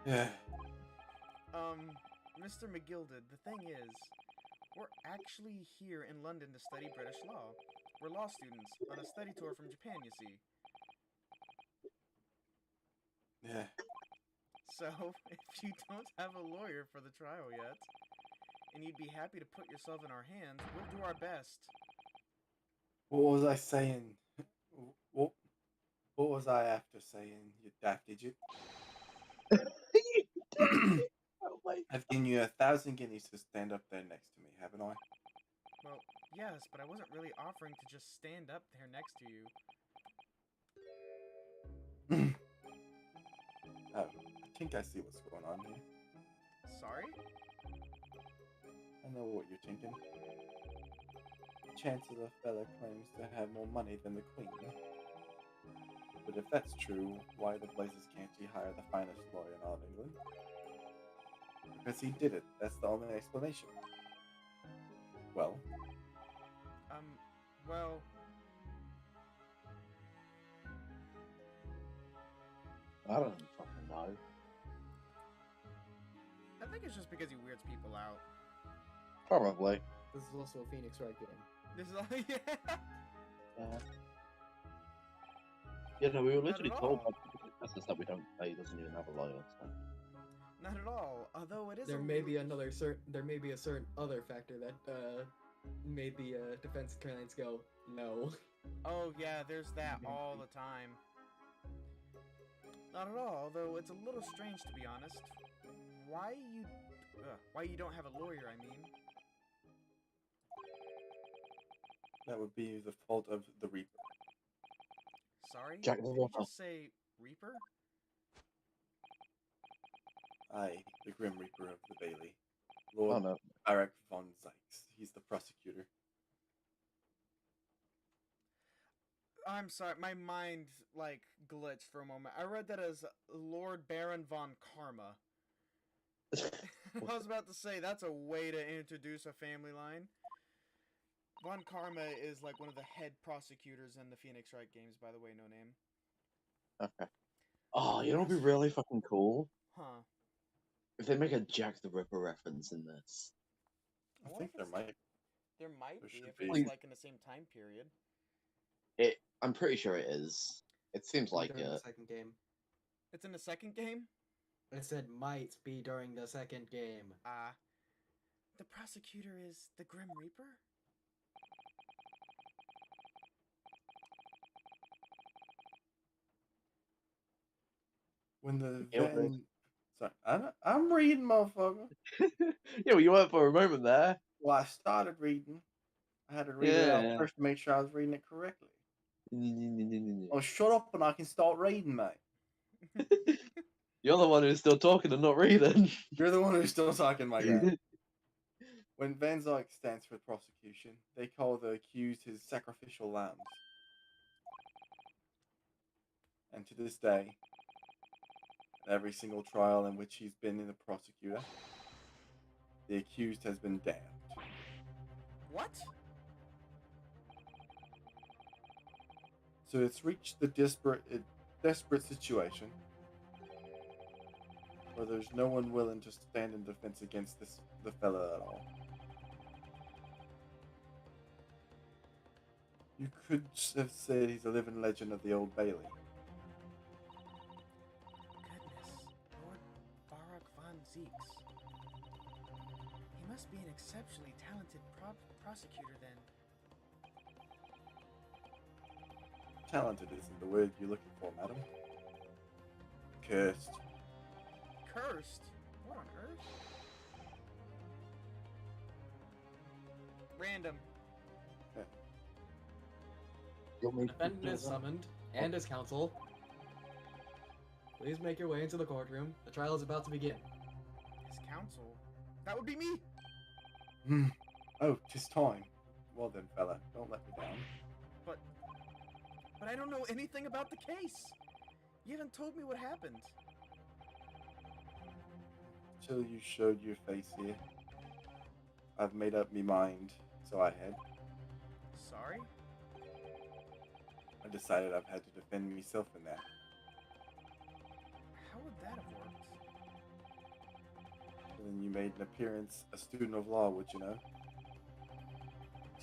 Speaker 7: Yeah.
Speaker 6: Mr. McGilded, the thing is, we're actually here in London to study British law. We're law students on a study tour from Japan, you see.
Speaker 7: Yeah.
Speaker 6: So, if you don't have a lawyer for the trial yet, and you'd be happy to put yourself in our hands, we'll do our best.
Speaker 7: What was I saying? What was I after saying, you daft idiot? I've given you 1,000 guineas to stand up there next to me, haven't I?
Speaker 6: Well, yes, but I wasn't really offering to just stand up there next to you.
Speaker 7: Oh, I think I see what's going on here.
Speaker 6: Sorry?
Speaker 7: I know what you're thinking. The Chancellor fella claims to have more money than the Queen. But if that's true, why the blazes can't he hire the finest lawyer in all of England? Because he did it. That's the only explanation. Well?
Speaker 6: Well...
Speaker 1: I don't fucking know.
Speaker 6: I think it's just because he weirds people out.
Speaker 1: Probably.
Speaker 3: This is also a Phoenix Wright game.
Speaker 6: This is all... yeah!
Speaker 1: Yeah, no, we were literally
Speaker 6: Not at
Speaker 1: told
Speaker 6: all.
Speaker 1: by the that we don't pay. He doesn't even have a lawyer. So.
Speaker 6: Not at all. Although it is
Speaker 3: There
Speaker 6: a
Speaker 3: may be
Speaker 6: little-
Speaker 3: there may be a certain other factor that made the defense clients go no.
Speaker 6: Oh yeah, there's that all the time. Not at all, although it's a little strange to be honest. Why you don't have a lawyer, I mean?
Speaker 7: That would be the fault of the Reaper.
Speaker 6: Sorry?
Speaker 1: Jack the
Speaker 6: Did you
Speaker 1: Ripper.
Speaker 6: just say Reaper?
Speaker 7: Aye, the Grim Reaper of the Bailey.
Speaker 1: Oh
Speaker 7: Lord
Speaker 1: no.
Speaker 7: Barak von Zykes. He's the prosecutor.
Speaker 6: I'm sorry, my mind, like, glitched for a moment. I read that as Lord Baron von Karma. I was about to say, that's a way to introduce a family line. Von Karma is, like, one of the head prosecutors in the Phoenix Wright games, by the way, no name.
Speaker 1: Okay. Oh, you know what'd be really fucking cool?
Speaker 6: Huh.
Speaker 1: If they make a Jack the Ripper reference in this.
Speaker 7: I
Speaker 6: wonder
Speaker 7: think
Speaker 6: if
Speaker 7: there
Speaker 6: it's-
Speaker 7: might.
Speaker 6: There might
Speaker 7: There
Speaker 6: be,
Speaker 7: should
Speaker 6: if
Speaker 7: be.
Speaker 6: it's, like, in the same time period.
Speaker 1: I'm pretty sure it is. It seems like
Speaker 3: During the
Speaker 1: it.
Speaker 3: second game.
Speaker 6: It's in the second game?
Speaker 3: It said might be during the second game.
Speaker 6: The prosecutor is the Grim Reaper?
Speaker 7: When the
Speaker 1: Yeah, okay.
Speaker 7: Sorry, I'm reading, motherfucker.
Speaker 1: Yeah, well, you weren't for a moment there.
Speaker 7: Well, I started reading. I had to read it out
Speaker 1: Yeah.
Speaker 7: first to make sure I was reading it correctly.
Speaker 1: You're
Speaker 7: Oh, shut up and I can start reading, mate.
Speaker 1: the one who's still talking and not reading.
Speaker 7: You're the one who's still talking, my guy. When Van Zyke stands for prosecution, they call the accused his sacrificial lambs. And to this day, every single trial in which he's been in the prosecutor, the accused has been damned.
Speaker 6: What?
Speaker 7: So it's reached the desperate situation where there's no one willing to stand in defense against the fella at all. You could have said he's a living legend of the Old Bailey.
Speaker 6: Goodness, Lord Barak von Zeeks. He must be an exceptionally talented prosecutor then.
Speaker 7: Talented isn't the word you're looking for, madam. Cursed.
Speaker 6: Cursed? What on earth? Random.
Speaker 3: Defendant is summoned, and his counsel. Please make your way into the courtroom. The trial is about to begin.
Speaker 9: His counsel? That would be me!
Speaker 7: Hmm. Oh, 'tis time. Well then, fella, don't let me down.
Speaker 9: But I don't know anything about the case. You haven't told me what happened.
Speaker 7: Till you showed your face here. I've made up me mind, so I had.
Speaker 9: Sorry?
Speaker 7: I decided I've had to defend myself in that.
Speaker 9: How would that have worked?
Speaker 7: And then you made an appearance, a student of law, would you know?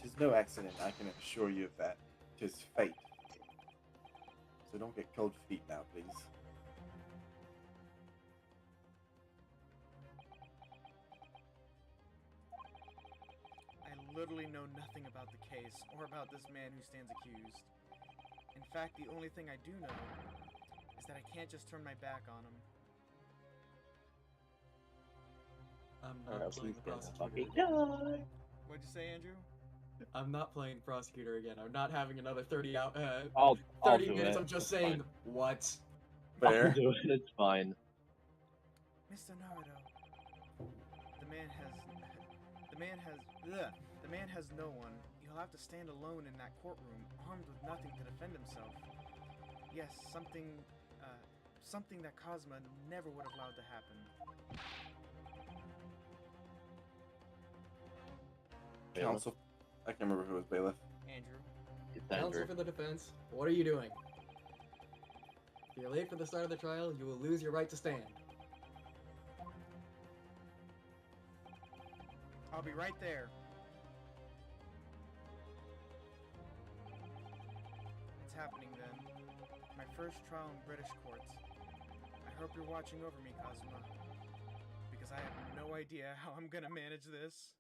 Speaker 7: 'Tis no accident, I can assure you of that. 'Tis fate. So don't get cold feet now, please.
Speaker 9: I literally know nothing about the case or about this man who stands accused. In fact, the only thing I do know is that I can't just turn my back on him.
Speaker 3: I'm
Speaker 1: Or
Speaker 3: not
Speaker 1: else
Speaker 3: playing
Speaker 1: he's
Speaker 3: the
Speaker 1: gonna
Speaker 3: prosecutor
Speaker 1: fucking
Speaker 3: again.
Speaker 1: die.
Speaker 9: What'd you say, Andrew?
Speaker 3: I'm not playing prosecutor again. I'm not having another 30
Speaker 1: I'll
Speaker 3: 30
Speaker 1: do
Speaker 3: minutes
Speaker 1: it.
Speaker 3: of just
Speaker 1: It's
Speaker 3: saying,
Speaker 1: fine.
Speaker 3: what?
Speaker 1: I'll
Speaker 7: Fair.
Speaker 1: do it. It's fine.
Speaker 9: Mr. Naruto, the man has no one. He'll have to stand alone in that courtroom, armed with nothing to defend himself. Yes, something that Cosma never would have allowed to happen.
Speaker 1: Bailiff.
Speaker 7: Counsel. I can't remember who was bailiff.
Speaker 9: Andrew.
Speaker 1: It's
Speaker 3: Counsel
Speaker 1: Andrew.
Speaker 3: for the defense, what are you doing? If you're late for the start of the trial, you will lose your right to stand.
Speaker 9: I'll be right there. It's happening then. My first trial in British courts. I hope you're watching over me, Cosma. Because I have no idea how I'm gonna manage this.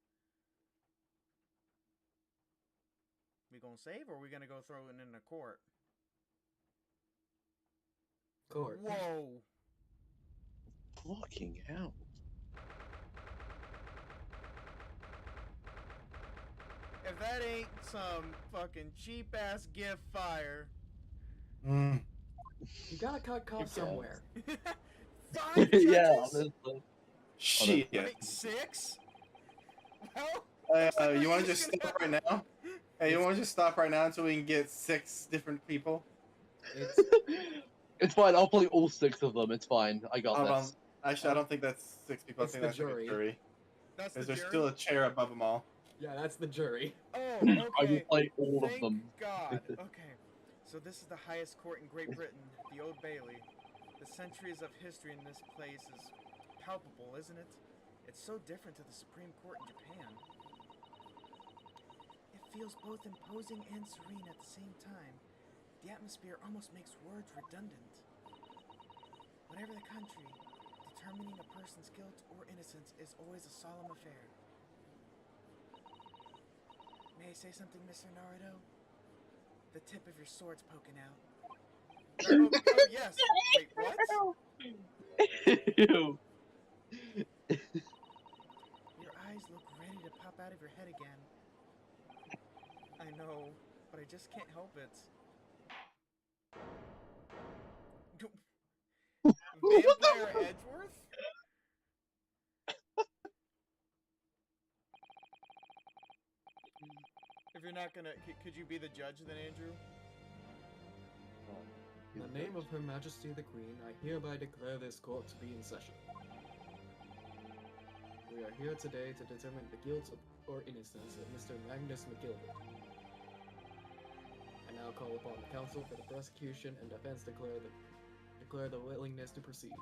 Speaker 9: We gonna save or we gonna go throw it in the court?
Speaker 3: Court.
Speaker 9: Whoa!
Speaker 1: Fucking hell.
Speaker 9: If that ain't some fucking cheap ass gift fire.
Speaker 7: Mm.
Speaker 3: You gotta cut costs
Speaker 1: Okay.
Speaker 3: somewhere.
Speaker 9: 5 judges?
Speaker 1: Yeah, honestly.
Speaker 7: Shit.
Speaker 9: Wait, 6? Well, looks like
Speaker 7: You
Speaker 9: we're
Speaker 7: want to
Speaker 9: each
Speaker 7: just
Speaker 9: gonna
Speaker 7: stop
Speaker 9: have-
Speaker 7: right now? Hey, you want to just stop right now until we can get 6 different people?
Speaker 3: It's
Speaker 1: It's fine. I'll play all 6 of them. It's fine. I got
Speaker 7: Hold on.
Speaker 1: this.
Speaker 7: Actually, I don't think that's 6 people. I
Speaker 3: It's
Speaker 7: think
Speaker 3: the
Speaker 7: that's like
Speaker 3: jury.
Speaker 7: a jury.
Speaker 9: That's the
Speaker 7: Because there's
Speaker 9: jury?
Speaker 7: still a chair above them all.
Speaker 3: yeah, that's the jury.
Speaker 9: Oh,
Speaker 1: I will
Speaker 9: okay.
Speaker 1: play all
Speaker 9: Thank
Speaker 1: of them.
Speaker 9: God. Okay. So this is the highest court in Great Britain, the Old Bailey. The centuries of history in this place is palpable, isn't it? It's so different to the Supreme Court in Japan. It feels both imposing and serene at the same time. The atmosphere almost makes words redundant. Whatever the country, determining a person's guilt or innocence is always a solemn affair. May I say something, Mr. Naruto? The tip of your sword's poking out. Oh, yes! Wait, what?
Speaker 1: Ew.
Speaker 9: Your eyes look ready to pop out of your head again. I know, but I just can't help it. Vampire Edgeworth? If you're not gonna, could you be the judge then, Andrew?
Speaker 3: In the name of Her Majesty the Queen, I hereby declare this court to be in session. We are here today to determine the guilt or innocence of Mr. Magnus McGilbert. I now call upon the counsel for the prosecution and defense to declare the willingness to proceed.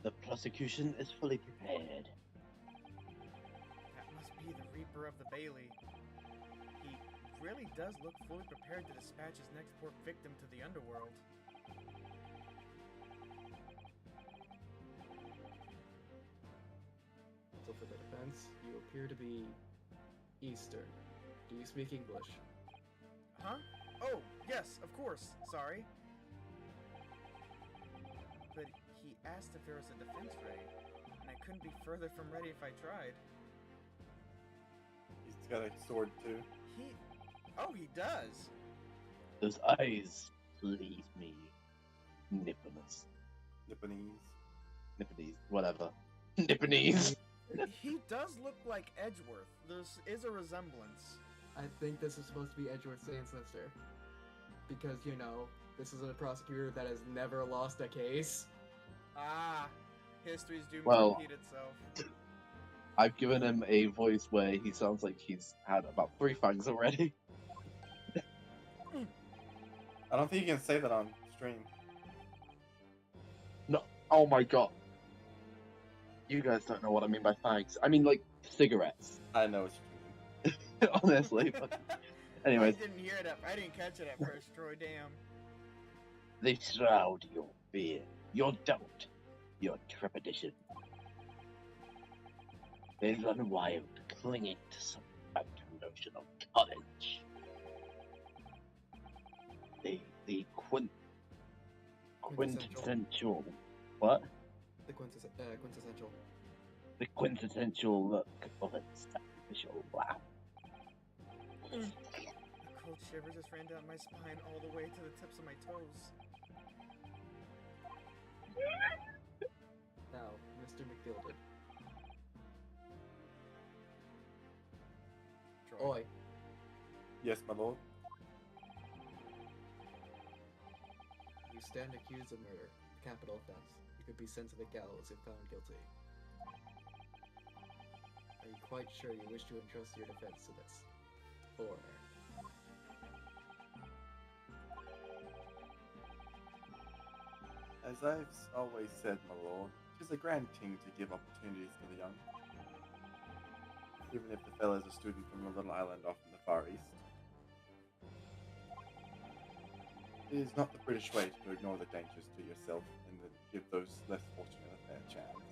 Speaker 1: The prosecution is fully prepared.
Speaker 9: That must be the Reaper of the Bailey. He really does look fully prepared to dispatch his next poor victim to the underworld.
Speaker 3: So for the defense, you appear to be Eastern. Do you speak English?
Speaker 9: Huh? Oh, yes, of course. Sorry. But he asked if there was a defense ready, and I couldn't be further from ready if I tried.
Speaker 7: He's got a sword too.
Speaker 9: Oh, he does.
Speaker 1: Those eyes please me. Nipponese.
Speaker 7: Nipponese.
Speaker 1: Whatever. Nipponese.
Speaker 9: He does look like Edgeworth. There is a resemblance.
Speaker 3: I think this is supposed to be Edgeworth's ancestor. Because, you know, this is a prosecutor that has never lost a case.
Speaker 9: Ah, history's doomed
Speaker 1: Well-
Speaker 9: to repeat itself.
Speaker 1: I've given him a voice where he sounds like he's had about 3 fangs already.
Speaker 7: I don't think you can say that on stream.
Speaker 1: No, oh my god. You guys don't know what I mean by fags. I mean, like, cigarettes.
Speaker 7: I know what you mean.
Speaker 1: Honestly. But anyways,
Speaker 9: I didn't hear it. I didn't catch it at first, Troy. Damn.
Speaker 8: They shroud your fear, your doubt, your trepidation. They run wild, clinging to some phantom notion of courage. The quintessential. What?
Speaker 3: The quintessential.
Speaker 8: The quintessential look of a sacrificial lamb.
Speaker 9: Hmm.
Speaker 6: A cold shiver just ran down my spine all the way to the tips of my toes.
Speaker 3: Now, Mr. McGilded.
Speaker 9: Troy.
Speaker 3: Oi.
Speaker 7: Yes, my lord.
Speaker 3: You stand accused of murder, capital offense. You could be sent to the gallows if found guilty. Are you quite sure you wish to entrust your defense to this foreigner?
Speaker 7: As I've always said, my lord, it is a grand thing to give opportunities to the young. Even if the fellow's a student from a little island off in the Far East. It is not the British way to ignore the dangers to yourself and to give those less fortunate a fair chance.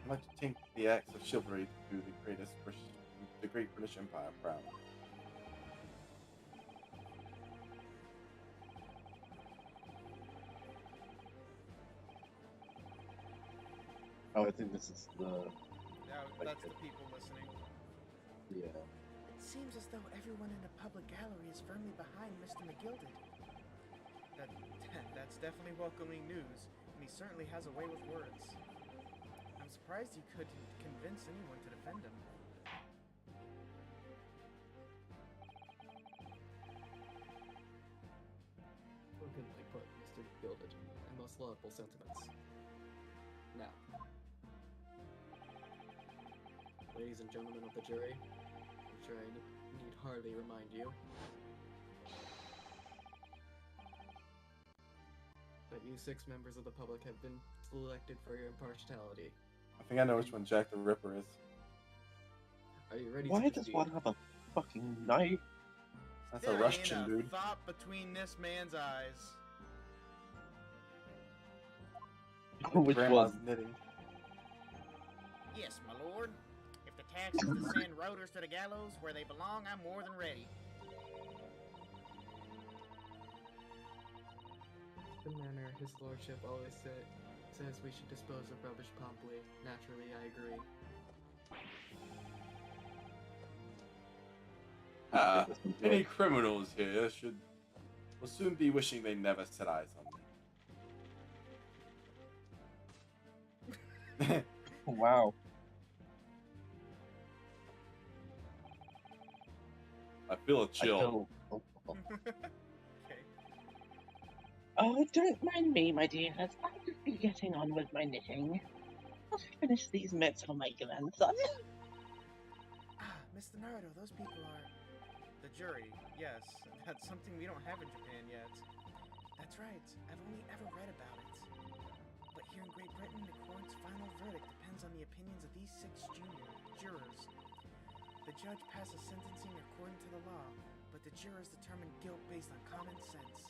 Speaker 7: I'd like to think the acts of chivalry to do the great British Empire proud.
Speaker 1: oh, I think this is the.
Speaker 9: Yeah, that's the people listening.
Speaker 1: Yeah.
Speaker 6: It seems as though everyone in the public gallery is firmly behind Mr. McGilded.
Speaker 9: That's definitely welcoming news, and he certainly has a way with words.
Speaker 6: I'm surprised you couldn't convince anyone to defend him.
Speaker 3: Elegantly put, Mr. McGilded, and most laudable sentiments. Now, ladies and gentlemen of the jury, I'm sure I need hardly remind you that you 6 members of the public have been selected for your impartiality.
Speaker 7: I think I know which one Jack the Ripper is.
Speaker 3: Are you ready
Speaker 1: Why
Speaker 3: to
Speaker 1: does
Speaker 3: proceed?
Speaker 1: one have a fucking knife?
Speaker 7: That's
Speaker 9: There
Speaker 7: a
Speaker 9: ain't
Speaker 7: Russian
Speaker 9: a
Speaker 7: dude.
Speaker 9: thought between this man's eyes.
Speaker 1: Which
Speaker 7: Grandma's
Speaker 1: one?
Speaker 7: knitting.
Speaker 9: Yes, my lord. If the task is to send roaders to the gallows where they belong, I'm more than ready.
Speaker 3: The manner his lordship always says we should dispose of rubbish promptly. Naturally, I agree.
Speaker 7: Any criminals here will soon be wishing they never set eyes on me.
Speaker 1: Wow.
Speaker 7: I feel a chill.
Speaker 1: Oh,
Speaker 9: Okay.
Speaker 8: Oh, don't mind me, my dears. I'll just be getting on with my knitting. I'll finish these mitts for my grandson.
Speaker 6: Ah, Mr. Naruto, those people are...
Speaker 9: The jury, yes. That's something we don't have in Japan yet.
Speaker 6: That's right. I've only ever read about it. But here in Great Britain, the court's final verdict depends on the opinions of these 6 jurors. The judge passes sentencing according to the law, but the jurors determine guilt based on common sense.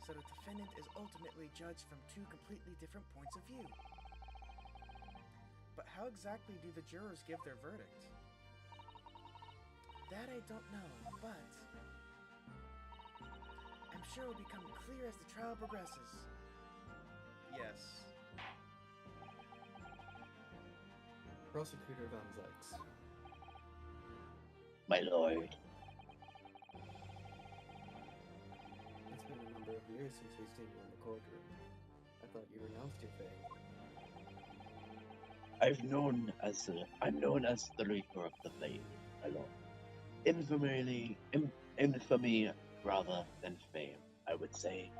Speaker 6: So the defendant is ultimately judged from 2 completely different points of view. But how exactly do the jurors give their verdict? That I don't know, but I'm sure it will become clear as the trial progresses.
Speaker 9: Yes.
Speaker 3: Prosecutor Van Zykes.
Speaker 8: My lord.
Speaker 3: It's been years since we've seen you in the courtroom. I thought you renounced your faith.
Speaker 8: I'm known as the Reaper of the Flame, my lord. Infamy rather than fame, I would say.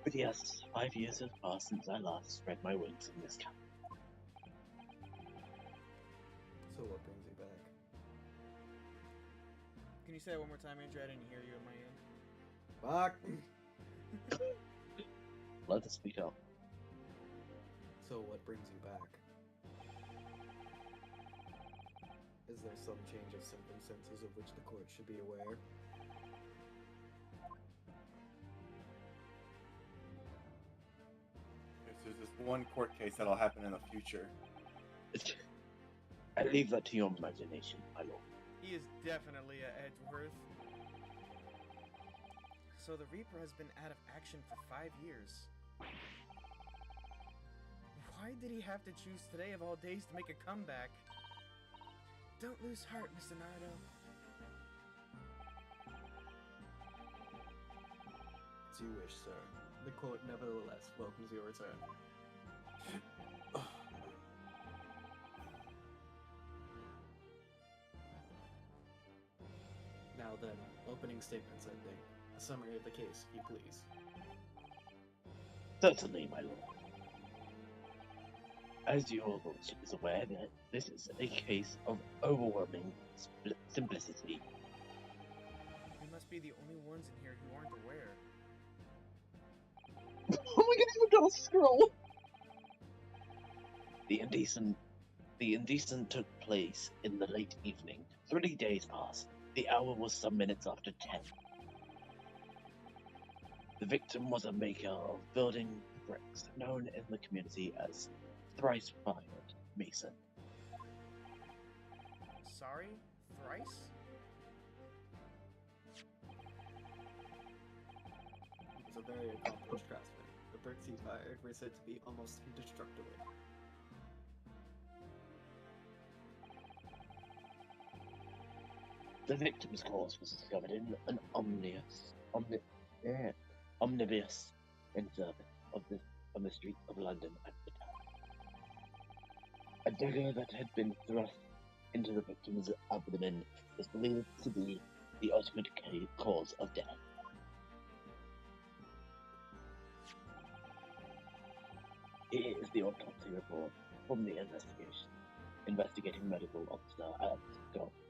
Speaker 8: But yes, 5 years have passed since I last spread my wings in this camp.
Speaker 3: So what brings you back?
Speaker 6: Can you say that one more time, Andrew? I didn't hear you on my end.
Speaker 3: Back!
Speaker 8: Let us speak up.
Speaker 3: So what brings you back? Is there some change of circumstances of which the court should be aware?
Speaker 7: There's this one court case that'll happen in the future.
Speaker 8: I leave that to your imagination, my lord.
Speaker 6: He is definitely a Edgeworth. So the Reaper has been out of action for 5 years. Why did he have to choose today of all days to make a comeback? Don't lose heart, Mr. Naruto.
Speaker 3: As you wish, sir. The court nevertheless welcomes your return. Now then, opening statements, I think. A summary of the case, if you please.
Speaker 8: Certainly, my lord. As your lordship is aware, that this is a case of overwhelming simplicity.
Speaker 6: We must be the only ones in here who aren't aware.
Speaker 1: Oh my god, you got a scroll!
Speaker 8: The indecent took place in the late evening. 3 days passed. The hour was some minutes after 10. The victim was a maker of building bricks, known in the community as thrice-fired mason.
Speaker 6: Sorry? Thrice?
Speaker 3: He was a very accomplished craftsman. The bricks he fired were said to be almost indestructible.
Speaker 8: The victim's corpse was discovered in an omnibus in service on the streets of London at the time. A dagger that had been thrust into the victim's abdomen is believed to be the ultimate cause of death. Here is the autopsy report from the investigating medical officer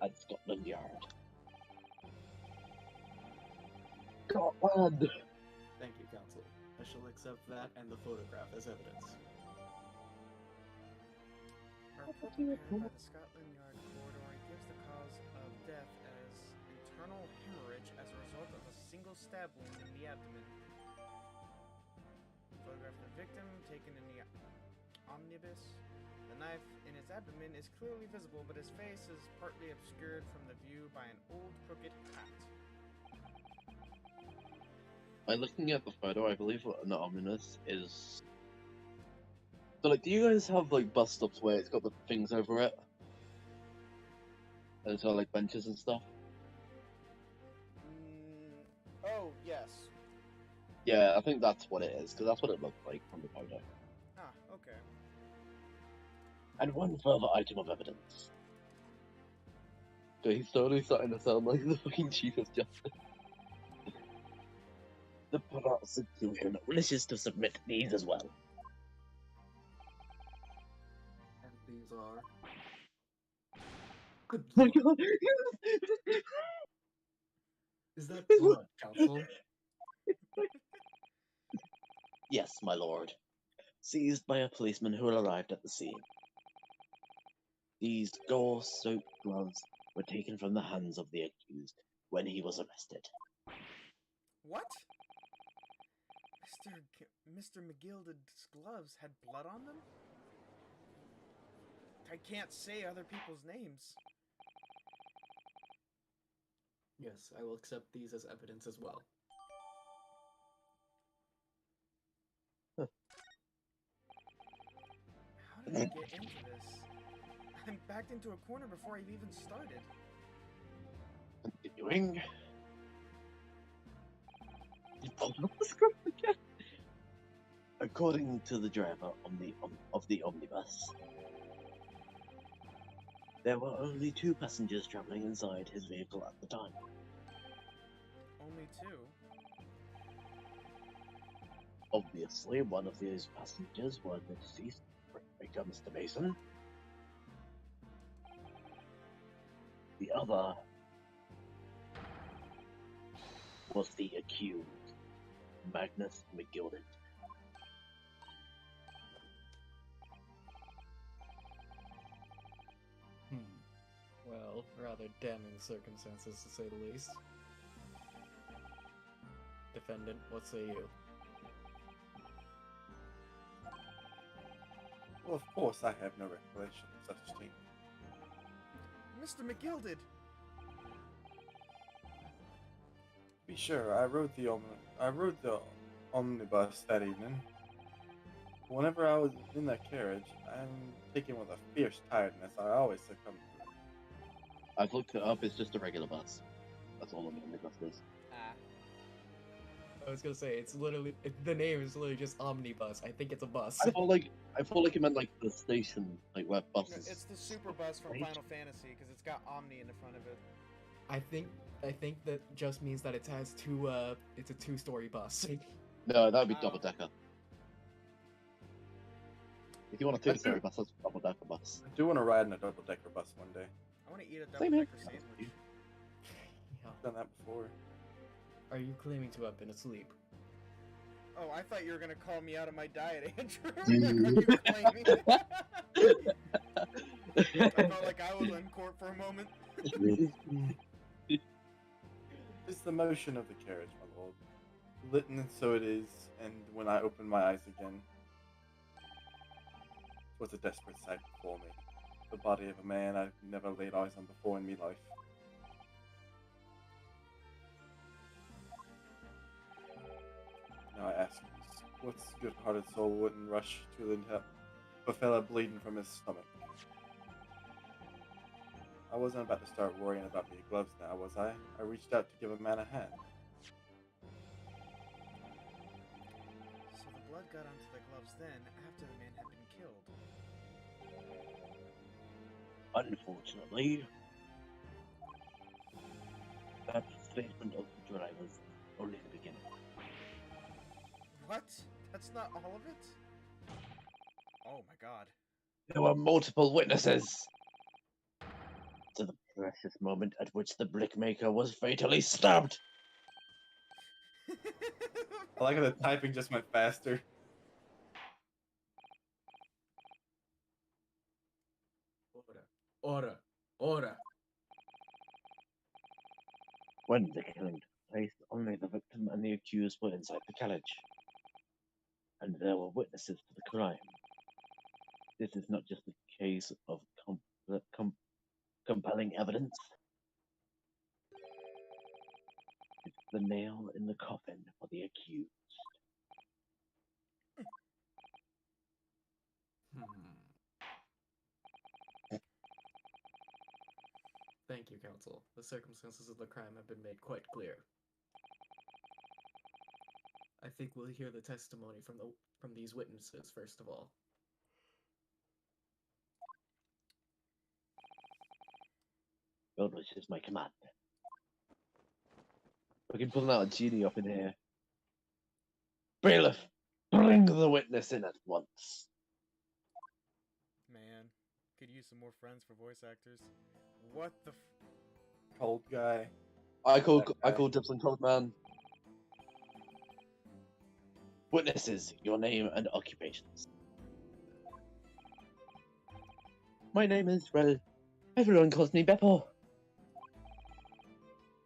Speaker 8: at Scotland Yard.
Speaker 1: God!
Speaker 3: Thank you, counsel. I shall accept that and the photograph as evidence.
Speaker 6: Our report prepared by the Scotland Yard corridor gives the cause of death as internal hemorrhage as a result of a single stab wound in the abdomen. Photograph of the victim taken in the omnibus. The knife in his abdomen is clearly visible, but his face is partly obscured from the view by an old crooked hat.
Speaker 1: By looking at the photo, I believe what an omnibus is. So, like, do you guys have, like, bus stops where it's got the things over it? And it's got, like, benches and stuff?
Speaker 6: Oh, yes.
Speaker 1: Yeah, I think that's what it is, because that's what it looked like from the photo.
Speaker 6: Ah, okay.
Speaker 8: And one further item of evidence.
Speaker 1: So he's totally starting to sound like the fucking Chief of Justice.
Speaker 8: The prosecution wishes to submit these as well.
Speaker 3: And these are... Good
Speaker 1: Oh my
Speaker 3: lord.
Speaker 1: god!
Speaker 3: Is that blood, counsel?
Speaker 8: Yes, my lord. Seized by a policeman who arrived at the scene. These gore-soaked gloves were taken from the hands of the accused when he was arrested.
Speaker 6: What? Mr. McGilded's gloves had blood on them? I can't say other people's names.
Speaker 3: Yes, I will accept these as evidence as well.
Speaker 6: How did I get into this? I'm backed into a corner before I've even started.
Speaker 8: Continuing.
Speaker 1: Hold up the script again. According to the driver of the omnibus, there were only 2 passengers traveling inside his vehicle at the time.
Speaker 6: Only 2?
Speaker 1: Obviously, one of these passengers was the deceased brickmaker, Mr. Mason. The other was the accused, Magnus McGilded.
Speaker 3: Well, rather damning circumstances to say the least. Defendant, what say you?
Speaker 7: Well, of course I have no recollection of such thing.
Speaker 6: Mr. McGilded!
Speaker 7: Be sure, I rode the omnibus that evening. Whenever I was in that carriage, I'm taken with a fierce tiredness I always succumb to.
Speaker 1: I've looked it up, it's just a regular bus. That's all an omnibus is.
Speaker 3: I was gonna say, the name is literally just omnibus. I think it's a bus.
Speaker 1: I felt like it meant like the station, like where
Speaker 6: No,
Speaker 1: buses.
Speaker 6: it's the super bus from
Speaker 1: Right?
Speaker 6: Final Fantasy, because it's got Omni in the front of it.
Speaker 3: I think that just means that it has it's a 2-story bus.
Speaker 1: No, that would be
Speaker 6: Wow.
Speaker 1: double decker. If you want a 2-story bus, that's a double decker bus.
Speaker 7: I do want to ride in a double-decker bus one day.
Speaker 6: I want to eat a
Speaker 1: Same here.
Speaker 6: double-decker sandwich.
Speaker 3: Yeah.
Speaker 7: I've done that before.
Speaker 3: Are you claiming to have been asleep?
Speaker 6: Oh, I thought you were going to call me out of my diet, Andrew. Are you claiming? I felt like I was in court for a moment.
Speaker 7: It's the motion of the carriage, my lord. Lit and so it is, and when I open my eyes again, it was a desperate sight before me. The body of a man I've never laid eyes on before in me life. Now I ask you, what good-hearted soul wouldn't rush to lend help a fella bleeding from his stomach? I wasn't about to start worrying about the gloves now, was I? I reached out to give a man a hand.
Speaker 6: So the blood got onto the gloves then, after the man had been killed.
Speaker 1: Unfortunately, that statement of the driver's is only the beginning.
Speaker 6: What? That's not all of it? Oh my god.
Speaker 1: There were multiple witnesses to the precious moment at which the brickmaker was fatally stabbed.
Speaker 7: I like how the typing just went faster.
Speaker 3: Order.
Speaker 1: When the killing took place, only the victim and the accused were inside the carriage, and there were witnesses to the crime. This is not just a case of compelling evidence. It's the nail in the coffin for the accused.
Speaker 3: Thank you, counsel. The circumstances of the crime have been made quite clear. I think we'll hear the testimony from these witnesses first of all.
Speaker 1: God, which is my command. We can pull out a genie up in here. Bailiff, bring the witness in at once.
Speaker 6: Man, could use some more friends for voice actors. What the
Speaker 7: Cold guy.
Speaker 1: I call
Speaker 7: Okay.
Speaker 1: dibs on cold man. Witnesses, your name and occupations. My name is everyone calls me Beppo.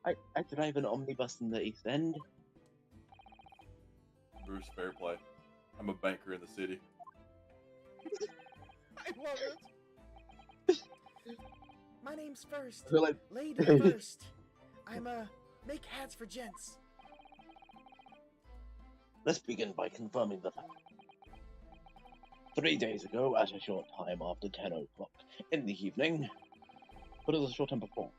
Speaker 1: I drive an omnibus in the East End.
Speaker 7: Bruce Fairplay. I'm a banker in the city.
Speaker 6: I love it!
Speaker 9: My name's First.
Speaker 1: I feel like
Speaker 9: Lady First. I'm make hats for gents.
Speaker 1: let's begin by confirming the fact. 3 days ago, at a short time after 10 o'clock in the evening, but it was a short time before,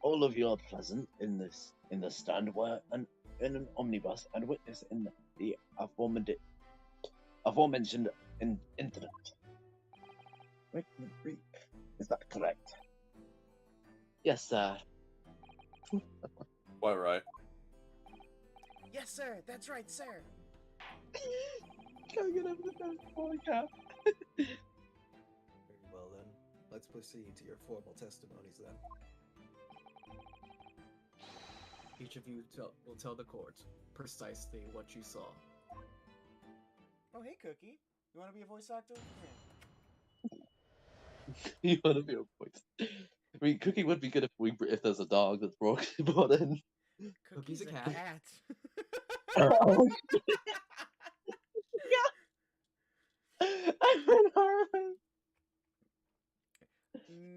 Speaker 1: all of you are present in the stand where an
Speaker 8: in an omnibus and witness in the aforementioned incident. Wait, is that correct? Yes, sir.
Speaker 7: Quite right.
Speaker 9: Yes, sir. That's right, sir.
Speaker 8: Can't get over the best boy cap.
Speaker 3: Very well then. Let's proceed to your formal testimonies then. Each of you will tell the court precisely what you saw.
Speaker 9: Oh, hey, Cookie. You want to be a voice actor?
Speaker 8: You want to be a voice? I mean, Cookie would be good if there's a dog that's brought in.
Speaker 3: Cookie's a cat.
Speaker 8: Oh, I'm in horror.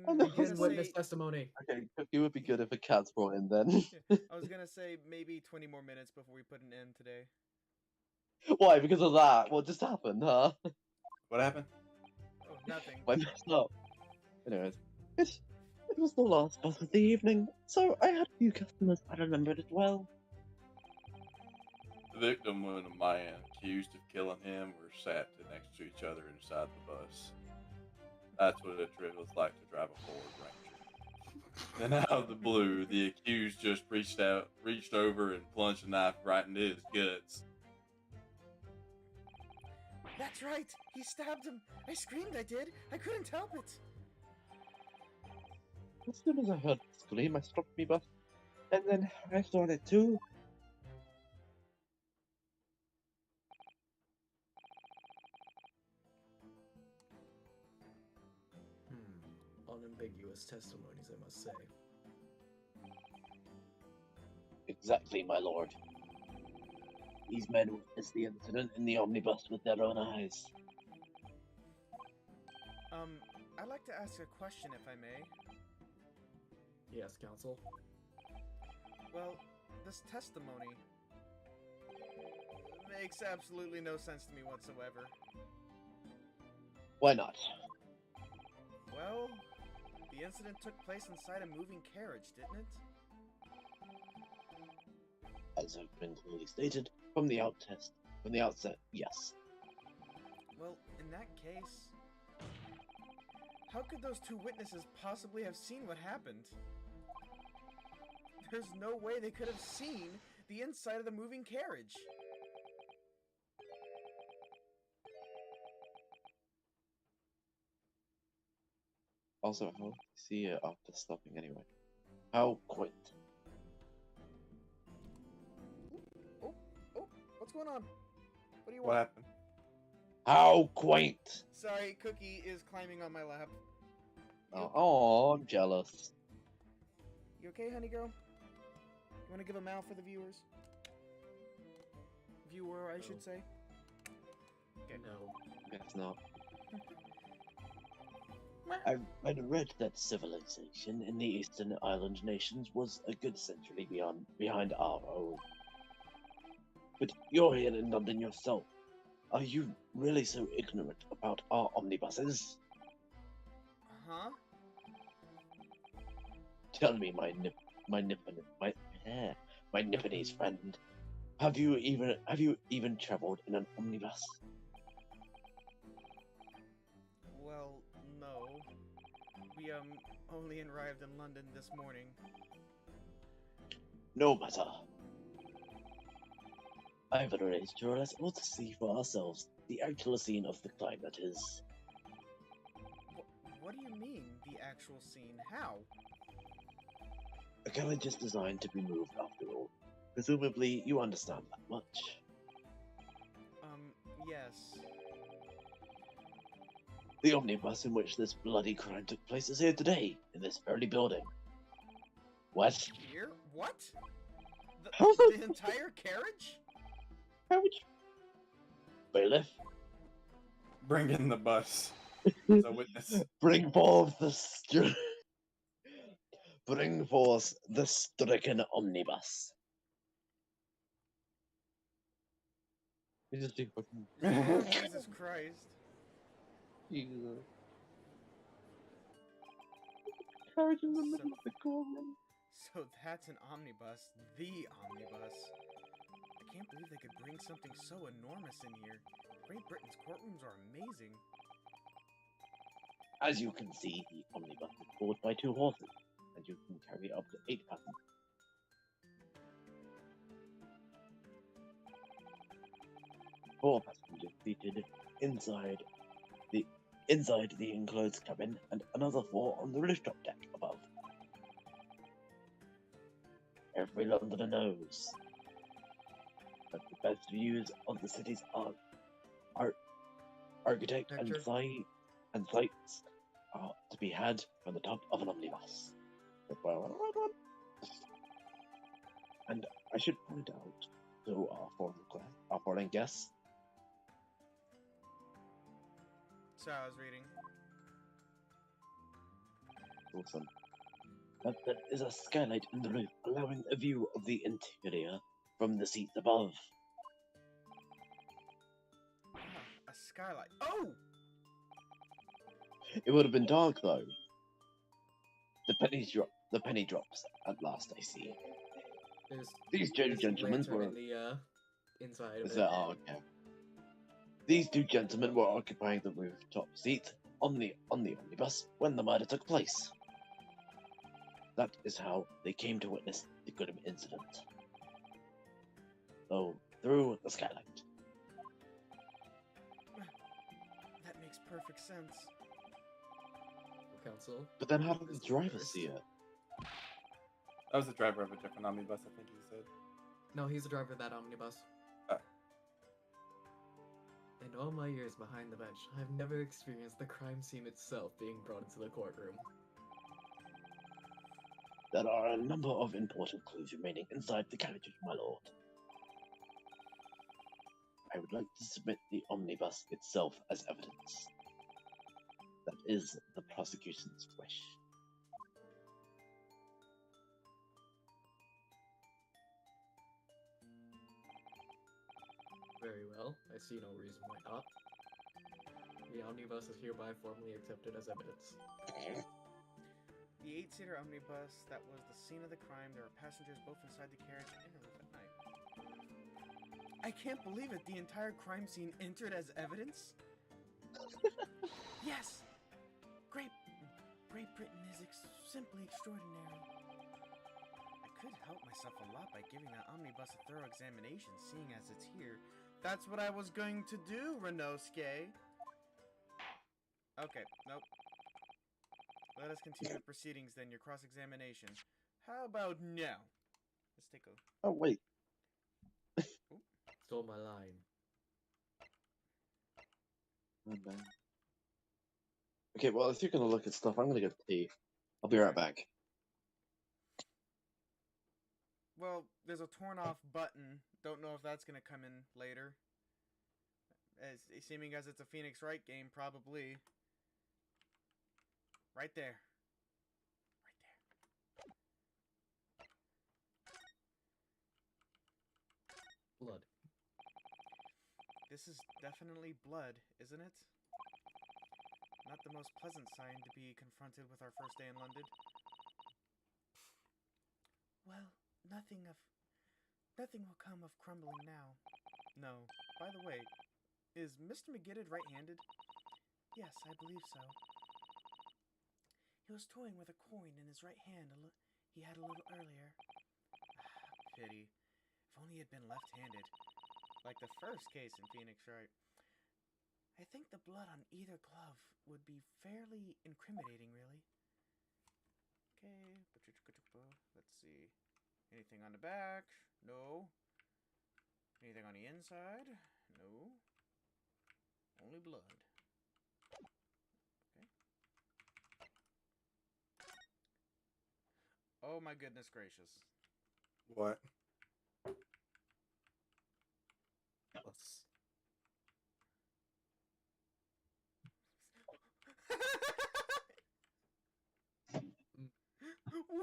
Speaker 9: I'm gonna
Speaker 3: Begin witness
Speaker 9: say,
Speaker 3: testimony.
Speaker 8: Okay, Cookie would be good if a cat's brought in then.
Speaker 9: I was gonna say maybe 20 more minutes before we put an end today.
Speaker 8: Why? Because of that? What just happened, huh?
Speaker 7: What happened?
Speaker 9: Oh, nothing.
Speaker 8: I messed up. Anyways, it was the last bus of the evening, so I had a few customers. I remembered it well.
Speaker 7: The victim and a man accused of killing him were sat next to each other inside the bus. That's what it feels like to drive a Ford Ranger. Then out of the blue, the accused just reached over and plunged a knife right into his guts.
Speaker 9: That's right. He stabbed him. I screamed. I did. I couldn't help it.
Speaker 8: As soon as I heard the scream, I stopped me bus, and then I saw it too.
Speaker 3: Unambiguous testimonies, I must say.
Speaker 8: Exactly, my lord. These men witnessed the incident in the omnibus with their own eyes.
Speaker 9: I'd like to ask a question, if I may.
Speaker 3: Yes, counsel.
Speaker 9: Well, this testimony makes absolutely no sense to me whatsoever.
Speaker 8: Why not?
Speaker 9: Well, the incident took place inside a moving carriage, didn't it?
Speaker 8: As has been clearly stated from the outset, yes.
Speaker 9: Well, in that case, how could those two witnesses possibly have seen what happened? There's no way they could have seen the inside of the moving carriage.
Speaker 8: Also, how did you see it after stopping anyway? How quaint.
Speaker 9: Oh, what's going on? What do you
Speaker 7: What
Speaker 9: want?
Speaker 7: happened?
Speaker 8: How quaint!
Speaker 9: Sorry, Cookie is climbing on my lap.
Speaker 8: Oh, I'm jealous.
Speaker 9: You okay, honey girl? You want to give a mouth for the viewers? Viewer, I should say. Okay.
Speaker 3: No.
Speaker 8: Guess not. I'd read that civilization in the Eastern Island nations was a good century behind our own. But you're here in London yourself. Are you really so ignorant about our omnibuses?
Speaker 9: Huh?
Speaker 8: Tell me, my Nipponese friend, have you even travelled in an omnibus?
Speaker 9: Well, no. We, only arrived in London this morning.
Speaker 8: No matter. I've arranged to let us all to see for ourselves the actual scene of the crime that is.
Speaker 9: What do you mean, the actual scene? How?
Speaker 8: A carriage is designed to be moved after all. Presumably, you understand that much.
Speaker 9: Yes.
Speaker 8: The omnibus in which this bloody crime took place is here today, in this very building. What?
Speaker 9: Here? What?
Speaker 8: How's that?
Speaker 9: The entire carriage?
Speaker 8: Carriage? Bailiff?
Speaker 7: Bring in the bus. As a witness.
Speaker 8: Bring forth the stricken omnibus. You just do fucking
Speaker 9: Oh, Jesus Christ.
Speaker 8: Jesus. Carriage in the middle of the courtroom.
Speaker 9: So that's an omnibus. The omnibus. can't believe they could bring something so enormous in here. Great Britain's courtrooms are amazing.
Speaker 8: As you can see, the omnibus is pulled by 2 horses, and you can carry up to 8 passengers. 4 passengers seated inside the enclosed cabin, and another 4 on the rooftop deck above. Every Londoner knows that the best views of the city's architect and sights are to be had from the top of an omnibus. That's why I want to ride one. And I should point out to our foreign guests.
Speaker 9: So I was reading.
Speaker 8: Awesome. But there is a skylight in the roof, allowing a view of the interior from the seats above.
Speaker 9: Ah, a skylight. Oh!
Speaker 8: It would have been dark though. The penny drops at last. I see. These two gentlemen were
Speaker 3: in the inside of
Speaker 8: Is
Speaker 3: it.
Speaker 8: that okay? These 2 gentlemen were occupying the rooftop seat on the omnibus when the murder took place. That is how they came to witness the Goodham incident. So, through the skylight.
Speaker 9: That makes perfect sense.
Speaker 3: Council.
Speaker 8: But then how did the driver see it?
Speaker 7: That was the driver of a different omnibus, I think he said.
Speaker 3: No, he's the driver of that omnibus.
Speaker 7: Oh.
Speaker 3: In all my years behind the bench, I've never experienced the crime scene itself being brought into the courtroom.
Speaker 8: There are a number of important clues remaining inside the carriages, my lord. I would like to submit the omnibus itself as evidence. That is the prosecution's wish.
Speaker 3: Very well. I see no reason why not. The omnibus is hereby formally accepted as evidence.
Speaker 9: The 8-seater omnibus that was the scene of the crime. There were passengers both inside the carriage and the roof at night. I can't believe it. The entire crime scene entered as evidence? Yes! Great Britain is simply extraordinary. I could help myself a lot by giving that omnibus a thorough examination, seeing as it's here. That's what I was going to do, Renosuke. Okay, nope. Let us continue with proceedings then, your cross-examination. How about now? Let's take a...
Speaker 8: Oh, wait.
Speaker 3: Stole my line.
Speaker 8: Okay, well, if you're gonna look at stuff, I'm gonna get tea. I'll be right back.
Speaker 9: Well, there's a torn-off button. Don't know if that's gonna come in later. Seeming as it's a Phoenix Wright game, probably. Right there. Right there.
Speaker 3: Blood.
Speaker 9: This is definitely blood, isn't it? Not the most pleasant sign to be confronted with our first day in London. Well, nothing will come of crumbling now. No. By the way, is Mr. McGidded right-handed? Yes, I believe so. He was toying with a coin in his right hand he had a little earlier. Pity. If only he had been left-handed. Like the first case in Phoenix Wright. I think the blood on either glove would be fairly incriminating, really. Okay, let's see. Anything on the back? No. Anything on the inside? No. Only blood. Okay. Oh my goodness gracious.
Speaker 7: What?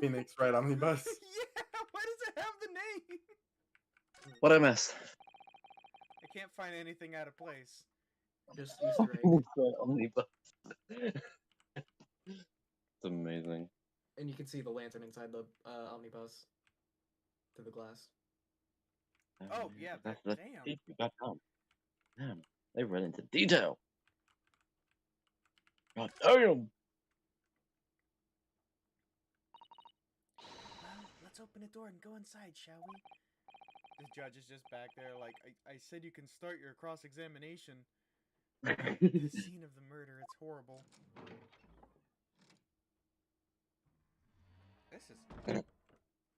Speaker 7: Phoenix Wright Omnibus.
Speaker 9: Yeah, why does it have the name?
Speaker 8: What I missed?
Speaker 9: I can't find anything out of place.
Speaker 3: Just Easter egg.
Speaker 8: Omnibus. It's amazing.
Speaker 3: And you can see the lantern inside the omnibus through the glass.
Speaker 6: Oh, yeah,
Speaker 1: That's
Speaker 6: damn.
Speaker 1: deep. God damn. They run into detail. God damn.
Speaker 9: Well, let's open the door and go inside, shall we?
Speaker 6: The judge is just back there like, I said you can start your cross-examination.
Speaker 9: The scene of the murder, it's horrible.
Speaker 6: This is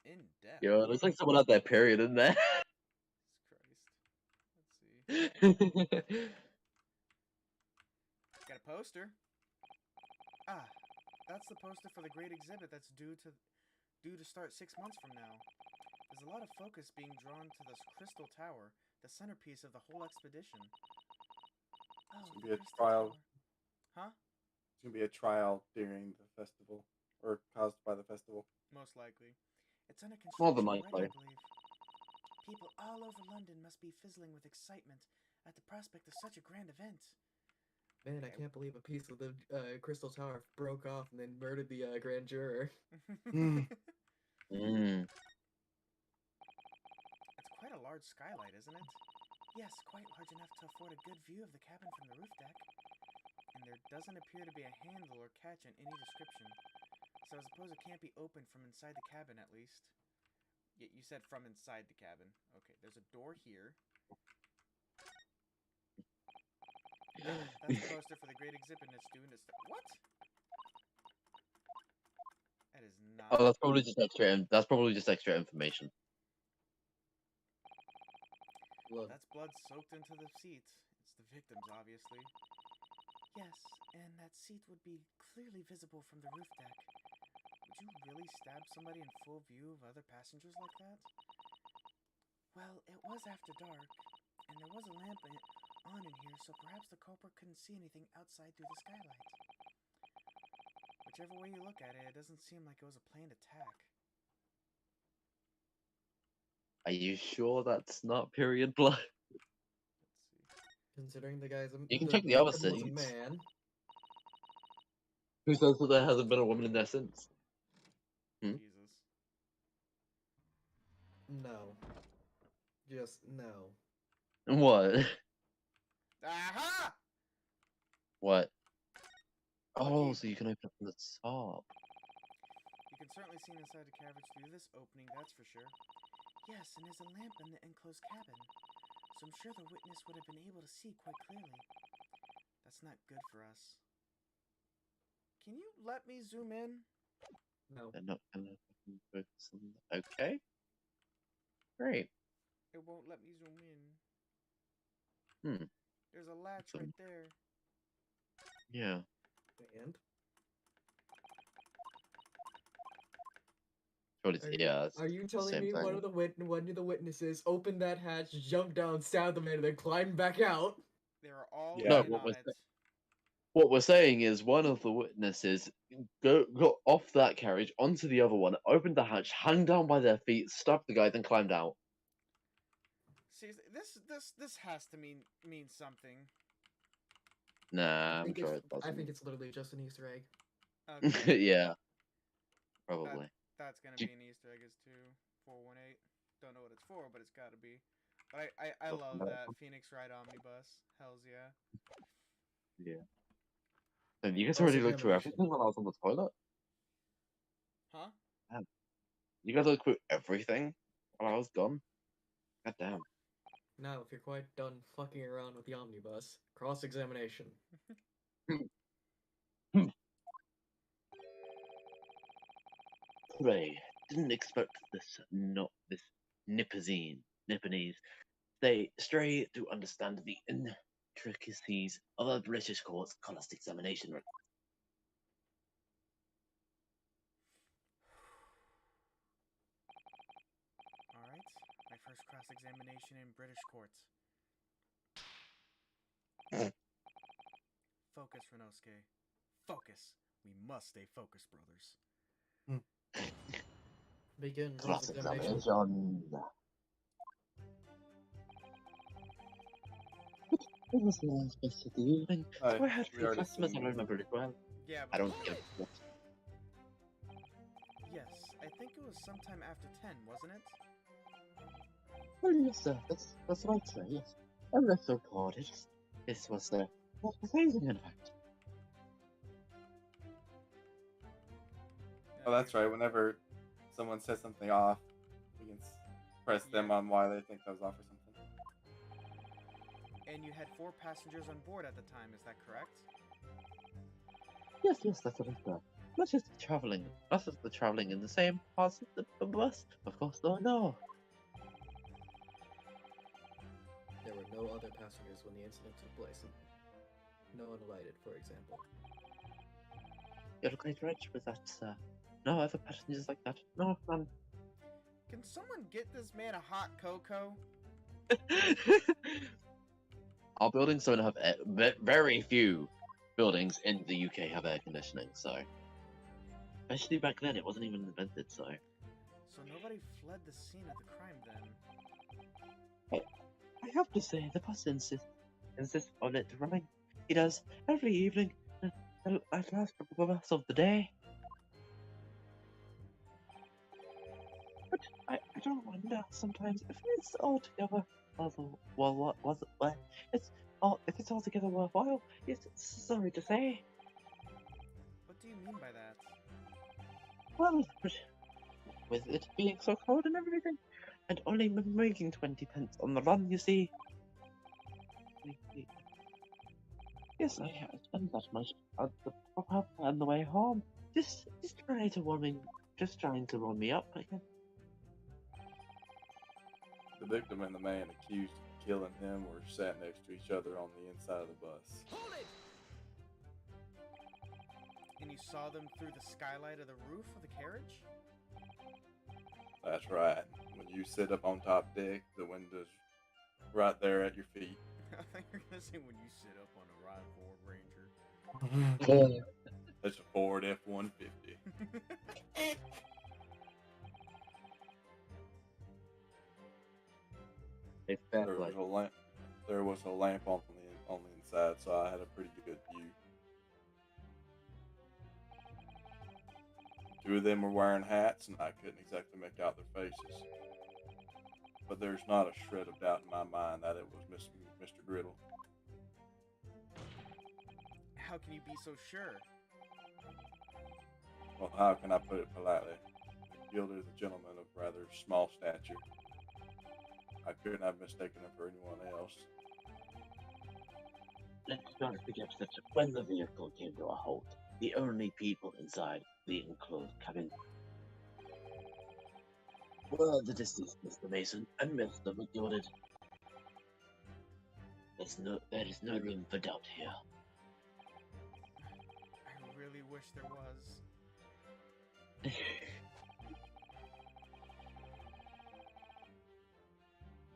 Speaker 6: in depth.
Speaker 1: Yo, looks like someone had their period in there.
Speaker 6: Jesus Christ. Let's see. Got a poster. Ah, that's the poster for the great exhibit that's due to start 6 months from now. There's a lot of focus being drawn to this crystal tower, the centerpiece of the whole expedition.
Speaker 9: Oh,
Speaker 7: It's
Speaker 9: the
Speaker 7: gonna be a
Speaker 9: crystal
Speaker 7: trial.
Speaker 9: tower.
Speaker 6: Huh?
Speaker 7: It's gonna be a trial during the festival, or caused by the festival.
Speaker 6: Most likely.
Speaker 9: It's under
Speaker 1: More than
Speaker 9: construction already,
Speaker 1: likely.
Speaker 9: I believe. People all over London must be fizzling with excitement at the prospect of such a grand event.
Speaker 3: Man, I can't believe a piece of the Crystal Tower broke off and then murdered the grand juror.
Speaker 1: Mm.
Speaker 6: It's quite a large skylight, isn't it?
Speaker 9: Yes, quite large enough to afford a good view of the cabin from the roof deck.
Speaker 6: And there doesn't appear to be a handle or catch in any description. So I suppose it can't be opened from inside the cabin, at least. You said from inside the cabin. Okay, there's a door here. That's a poster for the great exhibit and it's due in what? That is not...
Speaker 1: Oh, that's probably just extra. That's probably just extra information.
Speaker 3: Look,
Speaker 6: That's blood soaked into the seats. It's the victims, obviously.
Speaker 9: Yes, and that seat would be clearly visible from the roof deck.
Speaker 6: Would you really stab somebody in full view of other passengers like that?
Speaker 9: Well, it was after dark, and there was a lamp on in here, so perhaps the culprit couldn't see anything outside through the skylight.
Speaker 6: Whichever way you look at it, it doesn't seem like it was a planned attack.
Speaker 1: Are you sure that's not period blood?
Speaker 6: Let's see.
Speaker 3: considering the guy's
Speaker 1: You can check the other
Speaker 3: victim was a
Speaker 1: seats.
Speaker 3: man.
Speaker 1: Who says that there hasn't been a woman in there since? Hmm?
Speaker 6: Jesus.
Speaker 3: No. Just no.
Speaker 1: What?
Speaker 6: Aha!
Speaker 1: What? Oh,
Speaker 6: Lucky.
Speaker 1: so you can open it from the top.
Speaker 6: You can certainly see inside the carriage through this opening, that's for sure.
Speaker 9: Yes, and there's a lamp in the enclosed cabin, so I'm sure the witness would have been able to see quite clearly.
Speaker 6: That's not good for us. Can you let me zoom in?
Speaker 3: No.
Speaker 1: They're not gonna fucking focus on that. Okay. Great.
Speaker 6: It won't let me zoom in.
Speaker 1: Hmm.
Speaker 6: There's a latch
Speaker 1: Awesome.
Speaker 6: right there.
Speaker 1: Yeah.
Speaker 3: And?
Speaker 1: Surely, yeah.
Speaker 3: Are you
Speaker 1: the
Speaker 3: telling
Speaker 1: same
Speaker 3: me
Speaker 1: thing.
Speaker 3: one of the witnesses opened that hatch, jumped down, stabbed the man, and then climbed back out?
Speaker 6: They were all
Speaker 7: Yeah.
Speaker 1: No,
Speaker 6: in
Speaker 1: what
Speaker 6: on
Speaker 1: was
Speaker 6: it.
Speaker 1: that? What we're saying is one of the witnesses got off that carriage onto the other one, opened the hatch, hung down by their feet, stabbed the guy, then climbed out.
Speaker 6: Seriously, this has to mean something.
Speaker 1: Nah, I'm sure it
Speaker 3: I think
Speaker 1: doesn't.
Speaker 3: it's literally just an Easter egg.
Speaker 6: Okay.
Speaker 1: Yeah. Probably.
Speaker 6: That's gonna be an Easter egg as too. 418. Don't know what it's for, but it's gotta be. But I love that Phoenix Ride Omnibus. Hells yeah.
Speaker 1: Yeah. And you guys
Speaker 3: Also
Speaker 1: already looked through
Speaker 3: demolition.
Speaker 1: everything while I was on the toilet?
Speaker 6: Huh?
Speaker 1: Damn. You guys looked through everything while I was gone? God damn.
Speaker 3: Now, if you're quite done fucking around with the omnibus, cross-examination.
Speaker 8: Pray, didn't expect this, not this Nipponese. They stray to understand the intricacies of a British court's cost examination.
Speaker 6: Alright, my first cross-examination in British courts. Focus, Renosuke. Focus. We must stay focused, brothers.
Speaker 3: Begin
Speaker 8: Cross
Speaker 3: cross-examination.
Speaker 8: examination. What was the last best of the evening?
Speaker 7: Oh,
Speaker 8: So I had
Speaker 7: we
Speaker 8: few
Speaker 7: already
Speaker 8: customers, I
Speaker 7: seen-
Speaker 8: remember it well.
Speaker 6: Yeah,
Speaker 8: I
Speaker 6: but
Speaker 8: don't give a
Speaker 6: yes, I think it was sometime after 10, wasn't it?
Speaker 8: Well, yes, sir. That's what I'd say. Yes, I'm not so bored. This was amazing, in fact.
Speaker 7: Oh, that's right. Whenever someone says something off, we can press them
Speaker 3: Yeah.
Speaker 7: on why they think that was off or something.
Speaker 6: And you had 4 passengers on board at the time, is that correct?
Speaker 8: Yes, that's what it's Not just the traveling in the same parts of the bus. Of course, no.
Speaker 3: There were no other passengers when the incident took place. No one alighted, for example.
Speaker 8: You're quite right with that, sir. No other passengers like that. No, none.
Speaker 6: Can someone get this man a hot cocoa?
Speaker 8: Our buildings don't have very few buildings in the UK have air conditioning, so especially back then it wasn't even invented. So
Speaker 6: So nobody fled the scene of the crime then.
Speaker 8: I have to say the bus insists on it running. He does every evening at last bus of the day. But I don't wonder sometimes if it's altogether if it's altogether worthwhile. Yes, sorry to say.
Speaker 6: What do you mean by that?
Speaker 8: Well, with it being so cold and everything, and only making 20 pence on the run, you see. Yes, I spend that much on the pop and the way home. Just trying to warm me up again.
Speaker 7: The victim and the man accused of killing him were sat next to each other on the inside of the bus.
Speaker 5: Hold it!
Speaker 6: And you saw them through the skylight of the roof of the carriage?
Speaker 7: That's right. When you sit up on top deck, the window's right there at your feet.
Speaker 6: I think you're gonna say when you sit up on a ride Ford Ranger.
Speaker 7: That's a Ford F-150.
Speaker 8: It's
Speaker 7: There was a lamp. There was a lamp on the inside, so I had a pretty good view. 2 of them were wearing hats, and I couldn't exactly make out their faces. But there's not a shred of doubt in my mind that it was Mr. Griddle.
Speaker 6: How can you be so sure?
Speaker 7: Well, how can I put it politely? Gilda is a gentleman of rather small stature. I couldn't have mistaken him for anyone else.
Speaker 8: Let's not forget that when the vehicle came to a halt, the only people inside the enclosed cabin were the deceased Mr. Mason and Mr. McGilded. There is no room for doubt here.
Speaker 6: I really wish there was.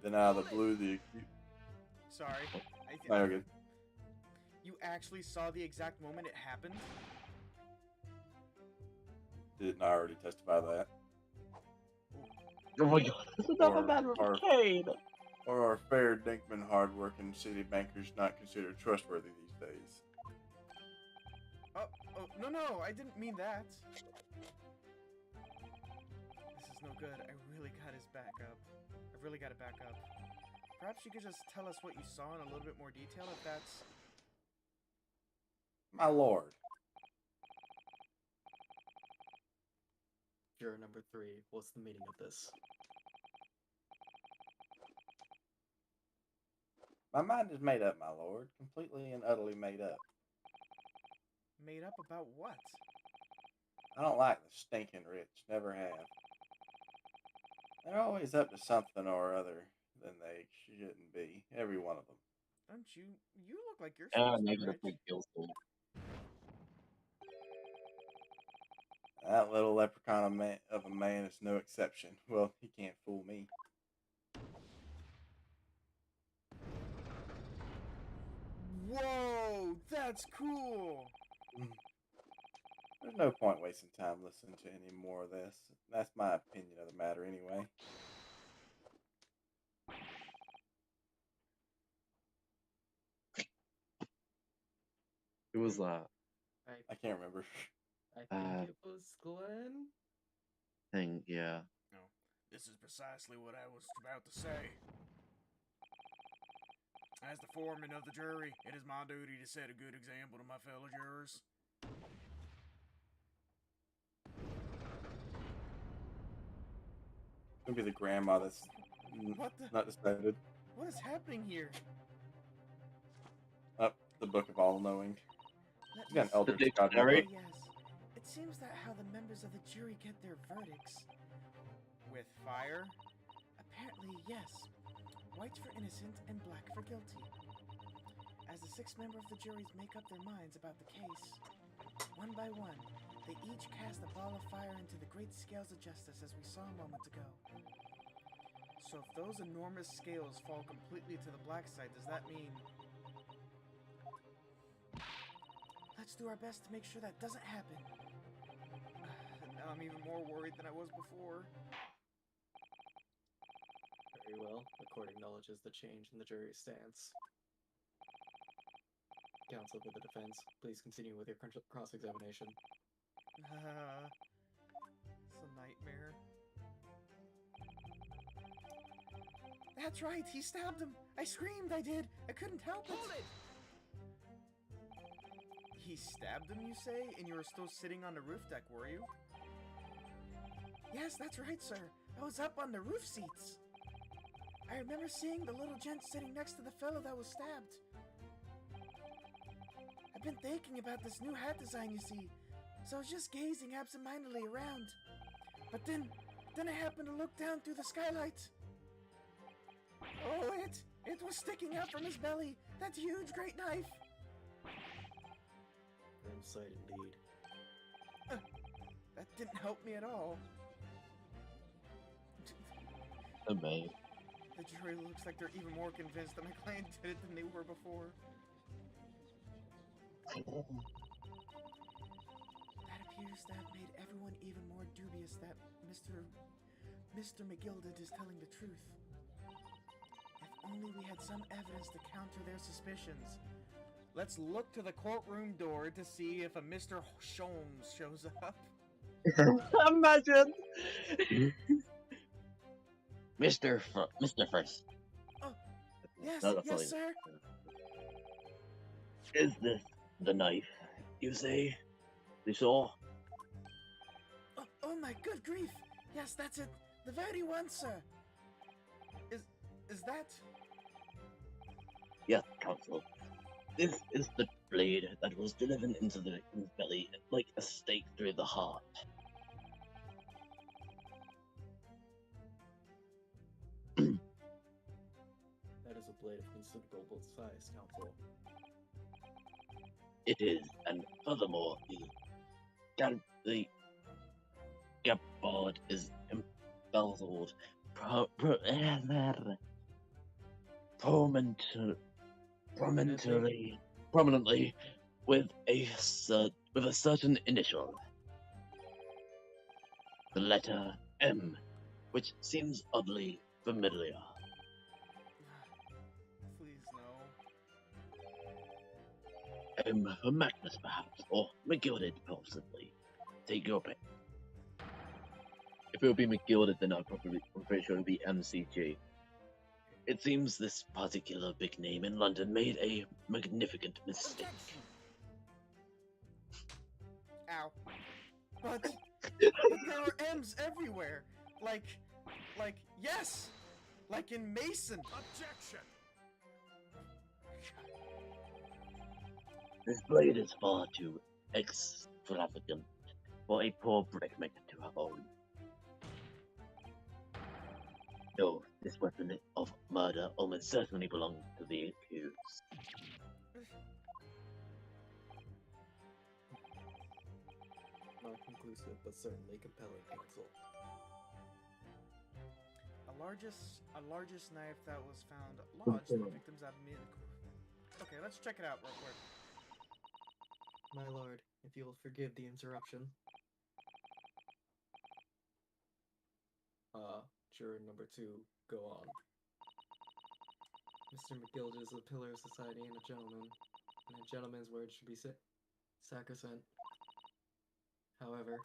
Speaker 7: Then out of the blue, the
Speaker 6: Sorry.
Speaker 7: no, you're good.
Speaker 6: You actually saw the exact moment it happened?
Speaker 7: Didn't I already testify that?
Speaker 8: Oh my god, this is not a matter of Kane!
Speaker 7: Or are fair Dinkman hard-working city bankers not considered trustworthy these days?
Speaker 6: Oh, no, I didn't mean that. This is no good. I really got his back up. I really got it back up. Perhaps you could just tell us what you saw in a little bit more detail, if that's...
Speaker 7: My lord.
Speaker 3: Juror number 3, what's the meaning of this?
Speaker 7: My mind is made up, my lord. Completely and utterly made up.
Speaker 6: Made up about what?
Speaker 7: I don't like the stinking rich. Never have. They're always up to something or other than they shouldn't be. Every one of them.
Speaker 6: Don't you? You look like you're supposed to be rich.
Speaker 7: That little leprechaun of a man is no exception. Well, he can't fool me.
Speaker 6: Whoa, that's cool!
Speaker 7: There's no point wasting time listening to any more of this. That's my opinion of the matter anyway.
Speaker 8: Who was that?
Speaker 7: I can't remember.
Speaker 3: I think it was Glenn?
Speaker 8: Yeah.
Speaker 6: No. This is precisely what I was about to say. As the foreman of the jury, it is my duty to set a good example to my fellow jurors.
Speaker 7: Maybe the grandma that's
Speaker 6: What the?
Speaker 7: not decided.
Speaker 6: What is happening here?
Speaker 7: Up the Book of All Knowing.
Speaker 9: Let
Speaker 7: You got an
Speaker 9: me
Speaker 7: Eldritch
Speaker 1: see.
Speaker 7: God
Speaker 1: Dictionary.
Speaker 7: mother.
Speaker 9: Yes. It seems that how the members of the jury get their verdicts.
Speaker 6: With fire?
Speaker 9: Apparently, yes. White for innocent and black for guilty. As the 6 members of the juries make up their minds about the case, one by one, they each cast a ball of fire into the great scales of justice as we saw a moment ago.
Speaker 6: So if those enormous scales fall completely to the black side, does that mean...
Speaker 9: Let's do our best to make sure that doesn't happen.
Speaker 6: Now I'm even more worried than I was before.
Speaker 3: Very well. The court acknowledges the change in the jury's stance. Counsel for the defense, please continue with your cross-examination.
Speaker 6: It's a nightmare.
Speaker 9: That's right, he stabbed him! I screamed, I did! I couldn't help it!
Speaker 5: Hold it!
Speaker 6: He stabbed him, you say? And you were still sitting on the roof deck, were you?
Speaker 9: Yes, that's right, sir. I was up on the roof seats. I remember seeing the little gent sitting next to the fellow that was stabbed. I've been thinking about this new hat design, you see, so I was just gazing absentmindedly around. But then I happened to look down through the skylight. Oh, it was sticking out from his belly, that huge great knife.
Speaker 3: Grim sight indeed.
Speaker 6: That didn't help me at all.
Speaker 1: Amazing.
Speaker 6: The jury looks like they're even more convinced that my client did it than they were before.
Speaker 9: That appears to have made everyone even more dubious that Mr. McGilded is telling the truth. If only we had some evidence to counter their suspicions.
Speaker 6: Let's look to the courtroom door to see if a Mr. Sholmes shows up.
Speaker 1: Imagine! Mr. First.
Speaker 9: Oh, yes,
Speaker 1: No, that's
Speaker 9: yes,
Speaker 1: not
Speaker 9: sir.
Speaker 1: Is this the knife you say you saw?
Speaker 9: Oh my good grief! Yes, that's it. The very one, sir.
Speaker 6: Is that...
Speaker 1: Yes, counsel. This is the blade that was delivered into the victim's belly like a stake through the heart.
Speaker 3: That is a blade of considerable size, counsel.
Speaker 1: It is, and furthermore, the gabard is embellished prominently with a certain initial, the letter M, which seems oddly familiar.
Speaker 6: Please, no.
Speaker 1: M for Magnus, perhaps, or McGilded, possibly. Take your pick. If it would be McGilded, then I'm pretty sure it would be MCG. It seems this particular big name in London made a magnificent mistake.
Speaker 6: Ow. But there are M's everywhere. Like, yes! Like in Mason.
Speaker 5: Objection!
Speaker 1: This blade is far too extravagant for a poor brickmaker to have owned. No, this weapon of murder almost certainly belonged to the accused.
Speaker 3: Not conclusive, but certainly compelling, counsel.
Speaker 6: A largest knife that was found lodged in the victim's abdomen. Okay, let's check it out real quick.
Speaker 3: My lord, if you will forgive the interruption. Juror number 2, go on. Mr. McGild is a pillar of society and a gentleman, and a gentleman's word should be sacrosanct. However,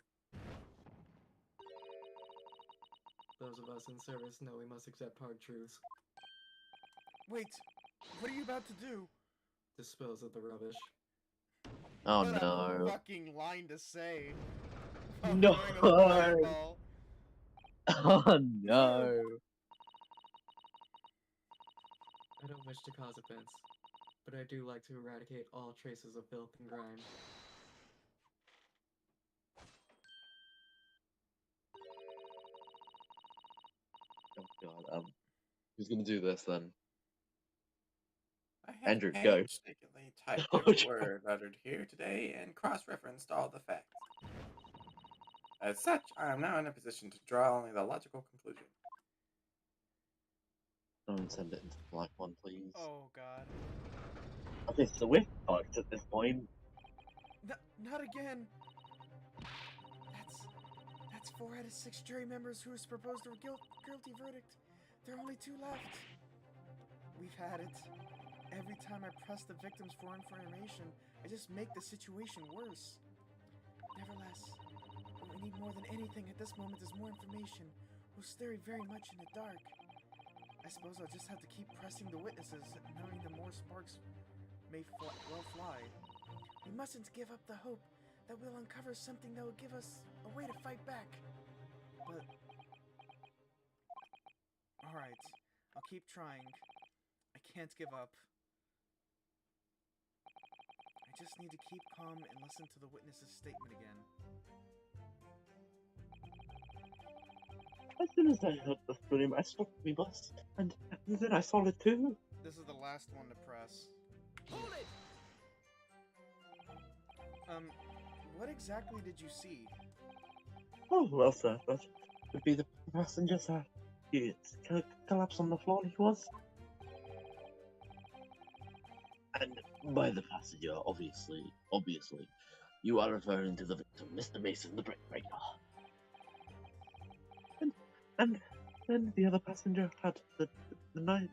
Speaker 3: Those of us in service know we must accept hard truths.
Speaker 9: Wait, what are you about to do?
Speaker 3: Dispose of the rubbish.
Speaker 1: Oh
Speaker 9: What a
Speaker 1: no.
Speaker 9: fucking line to say.
Speaker 1: No.
Speaker 9: Throwing a fireball.
Speaker 1: Oh no.
Speaker 3: I don't wish to cause offense, but I do like to eradicate all traces of filth and grime.
Speaker 1: Oh god. Who's gonna do this then?
Speaker 7: I have
Speaker 1: Andrew, go.
Speaker 7: painstakingly typed
Speaker 1: Oh,
Speaker 7: every
Speaker 1: God.
Speaker 7: word uttered here today and cross-referenced all the facts. As such, I am now in a position to draw only the logical conclusion.
Speaker 1: Don't send it into the black one, please.
Speaker 9: Oh god.
Speaker 1: Okay, so we're fucked at this point.
Speaker 9: Not again. That's 4 out of 6 jury members who has proposed a guilty verdict. There are only 2 left. We've had it. Every time I press the victims for information, I just make the situation worse. Nevertheless, what we need more than anything at this moment is more information. We're still very much in the dark. I suppose I'll just have to keep pressing the witnesses, knowing the more sparks may well fly. We mustn't give up the hope that we'll uncover something that will give us a way to fight back. But... Alright, I'll keep trying. I can't give up. I just need to keep calm and listen to the witness's statement again.
Speaker 1: As soon as I heard the scream, I stopped my bus, and then I saw it too.
Speaker 9: This is the last one to press.
Speaker 5: Hold it!
Speaker 9: What exactly did you see?
Speaker 1: Oh, well, sir, that would be the passenger, sir. He collapsed on the floor, he was. And by the passenger, obviously, you are referring to the victim, Mr. Mason, the brickbreaker. And then the other passenger had the knife.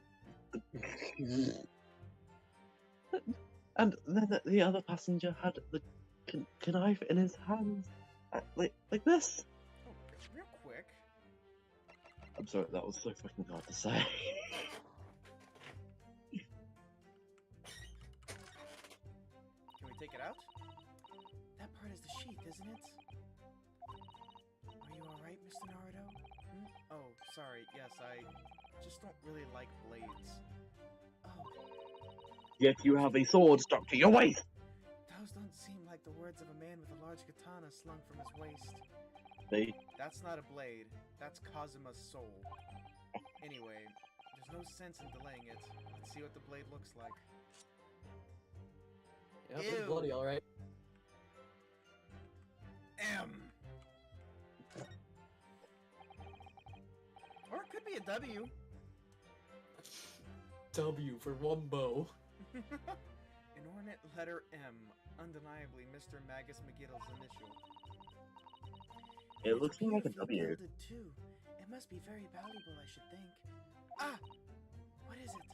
Speaker 1: And then the other passenger had the knife in his hands, like this.
Speaker 9: Oh, real quick.
Speaker 1: I'm sorry, that was so fucking hard to say.
Speaker 9: Can we take it out? That part is the sheath, isn't it? Are you alright, Mr. Naruto? Oh, sorry, yes, I just don't really like blades. Oh.
Speaker 1: Yet you have a sword stuck to your waist!
Speaker 9: Those don't seem like the words of a man with a large katana slung from his waist. That's not a blade. That's Kazuma's soul. Anyway, there's no sense in delaying it. Let's see what the blade looks like.
Speaker 3: Yeah, it's bloody, alright.
Speaker 9: M! Or it could be a W.
Speaker 3: W for Wumbo.
Speaker 9: An ornate letter M, undeniably Mr. Magus McGittle's initial.
Speaker 1: It looks more like a W.
Speaker 9: Gilded too. It must be very valuable, I should think. Ah! What is it?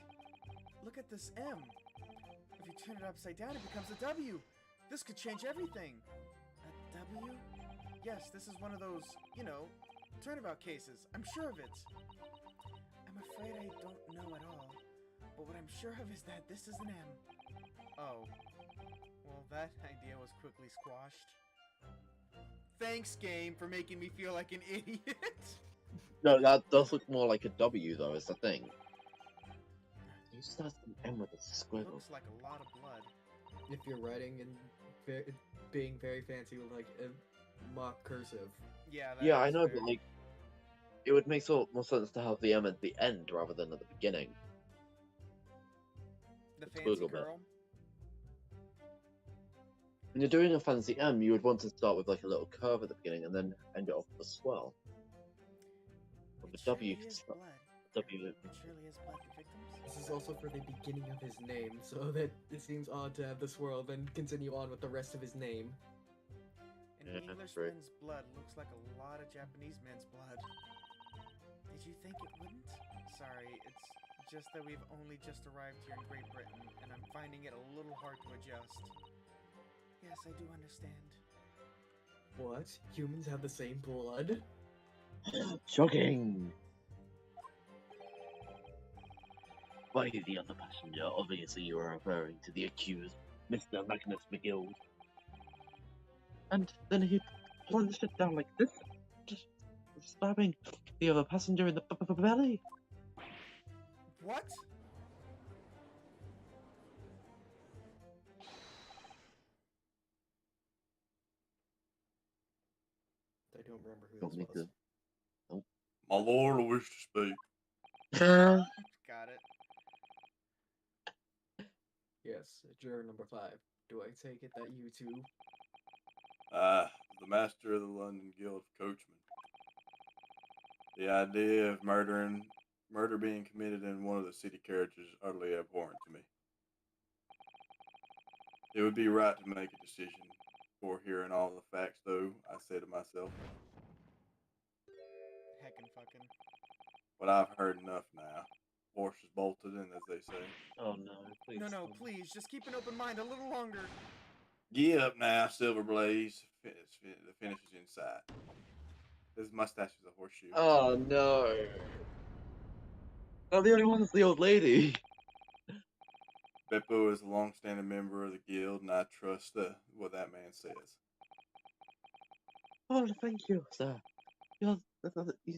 Speaker 9: Look at this M. If you turn it upside down, it becomes a W. This could change everything. A W? Yes, this is one of those, you know, turnabout cases. I'm sure of it. I'm afraid I don't know at all. But what I'm sure of is that this is an M. Oh. Well, that idea was quickly squashed. Thanks, game, for making me feel like an idiot.
Speaker 1: No, that does look more like a W, though, is the thing. You start an M with a squiggle.
Speaker 9: Looks like a lot of blood.
Speaker 3: If you're writing and being very fancy with like a mock cursive.
Speaker 9: Yeah,
Speaker 1: Yeah, I know,
Speaker 9: fair.
Speaker 1: but like, it would make more sense to have the M at the end rather than at the beginning.
Speaker 9: The
Speaker 1: a
Speaker 9: fancy
Speaker 1: squiggle bit.
Speaker 9: curl.
Speaker 1: When you're doing a fancy M, you would want to start with like a little curve at the beginning and then end it off with a swell. With a W, you can start W.
Speaker 9: It surely is blood for victims.
Speaker 3: This is also for the beginning of his name, so that it seems odd to have the swirl then continue on with the rest of his name.
Speaker 9: An
Speaker 1: Yeah,
Speaker 9: Englishman's blood looks like a lot of Japanese men's blood. Did you think it wouldn't? Sorry, it's just that we've only just arrived here in Great Britain, and I'm finding it a little hard to adjust. Yes, I do understand.
Speaker 3: What? Humans have the same blood?
Speaker 8: Shocking! By the other passenger, obviously you are referring to the accused, Mr. Magnus McGill. And then he plunged it down like this, just stabbing the other passenger in the belly.
Speaker 6: What?
Speaker 3: I don't remember who
Speaker 8: Don't
Speaker 3: this
Speaker 8: need
Speaker 3: was.
Speaker 8: to.
Speaker 7: My lord, I wish to speak.
Speaker 6: Got it.
Speaker 3: Yes, juror number 5. Do I take it that you two?
Speaker 7: The master of the London Guild of Coachmen. The idea of murder being committed in one of the city carriages is utterly abhorrent to me. It would be right to make a decision. Before hearing all the facts, though, I say to myself,
Speaker 6: Heckin' fucking.
Speaker 7: but I've heard enough now. Horse is bolted in, as they say.
Speaker 8: Oh no, please.
Speaker 6: No, no, please, just keep an open mind a little longer.
Speaker 7: Get up now, Silver Blaze. The finish is in sight. His mustache is a horseshoe.
Speaker 8: Oh no. Oh, the only one is the old lady.
Speaker 7: Beppo is a long-standing member of the guild, and I trust what that man says.
Speaker 8: Oh, thank you, sir. You're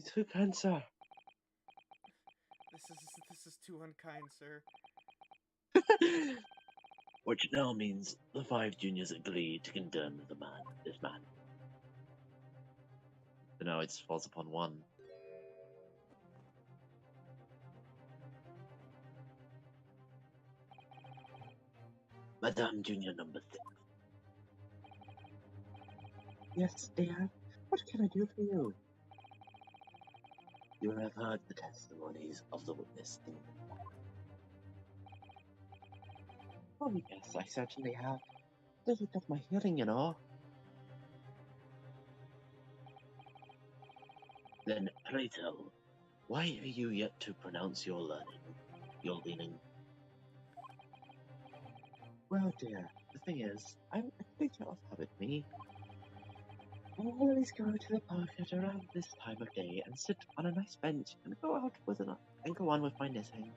Speaker 8: too kind, sir.
Speaker 6: This is too unkind, sir.
Speaker 8: Which now means the 5 juniors agree to condemn this man. So now it falls upon one. Madame Junior number 6. Yes, dear. What can I do for you? You have heard the testimonies of the witness in the court. Oh, yes, I certainly have. This is just my hearing, you know. Then, pray tell, why are you yet to pronounce your leaning? Well, dear, the thing is, I'm a creature of habit, me. I always go to the park at around this time of day and sit on a nice bench and go on with my knitting.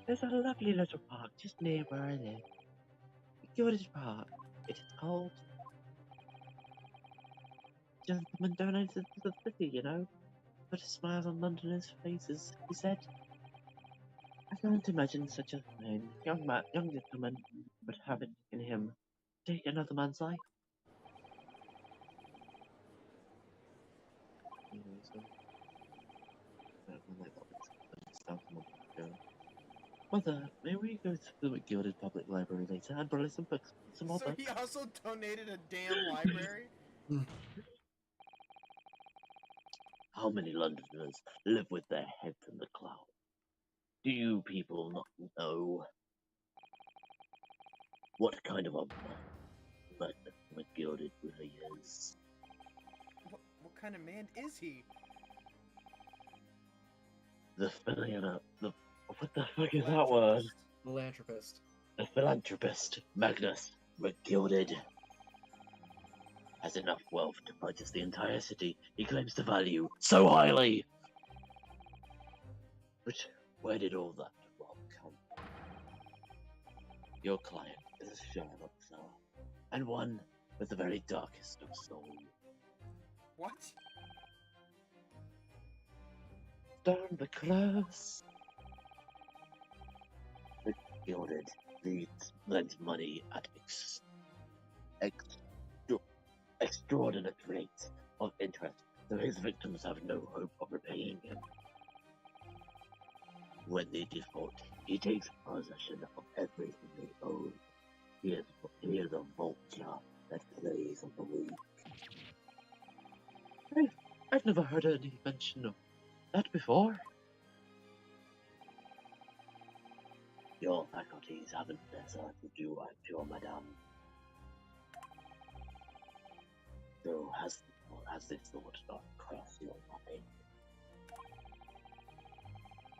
Speaker 8: There's a lovely little park just near where I live. Gilded Park. It is called. Gentleman donated to the city, you know. Put a smile on Londoners' faces, he said. I can't imagine such a thing. Young gentleman would have it in him to take another man's life. Mother, may we go to the Gilded Public Library later and borrow some books, some more
Speaker 6: So
Speaker 8: books?
Speaker 6: he also donated a damn library?
Speaker 8: How many Londoners live with their heads in the clouds? Do you people not know what kind of a man McGilded really is?
Speaker 6: What kind of man is he?
Speaker 8: The what the fuck is that word?
Speaker 3: Philanthropist.
Speaker 8: The philanthropist Magnus McGilded has enough wealth to purchase the entire city he claims to value so highly. But where did all that wealth come from? Your client is a Sherlock, sir, and one with the very darkest of souls.
Speaker 6: What?
Speaker 8: Down the close. The Gilded lends money at extraordinary rates of interest, so his victims have no hope of repaying him. When they default, he takes possession of everything they own. He is a vulture that plays on the weak. I've never heard any mention of that before. Your faculties haven't deserted you, I'm sure, madame. So has this thought not crossed your mind?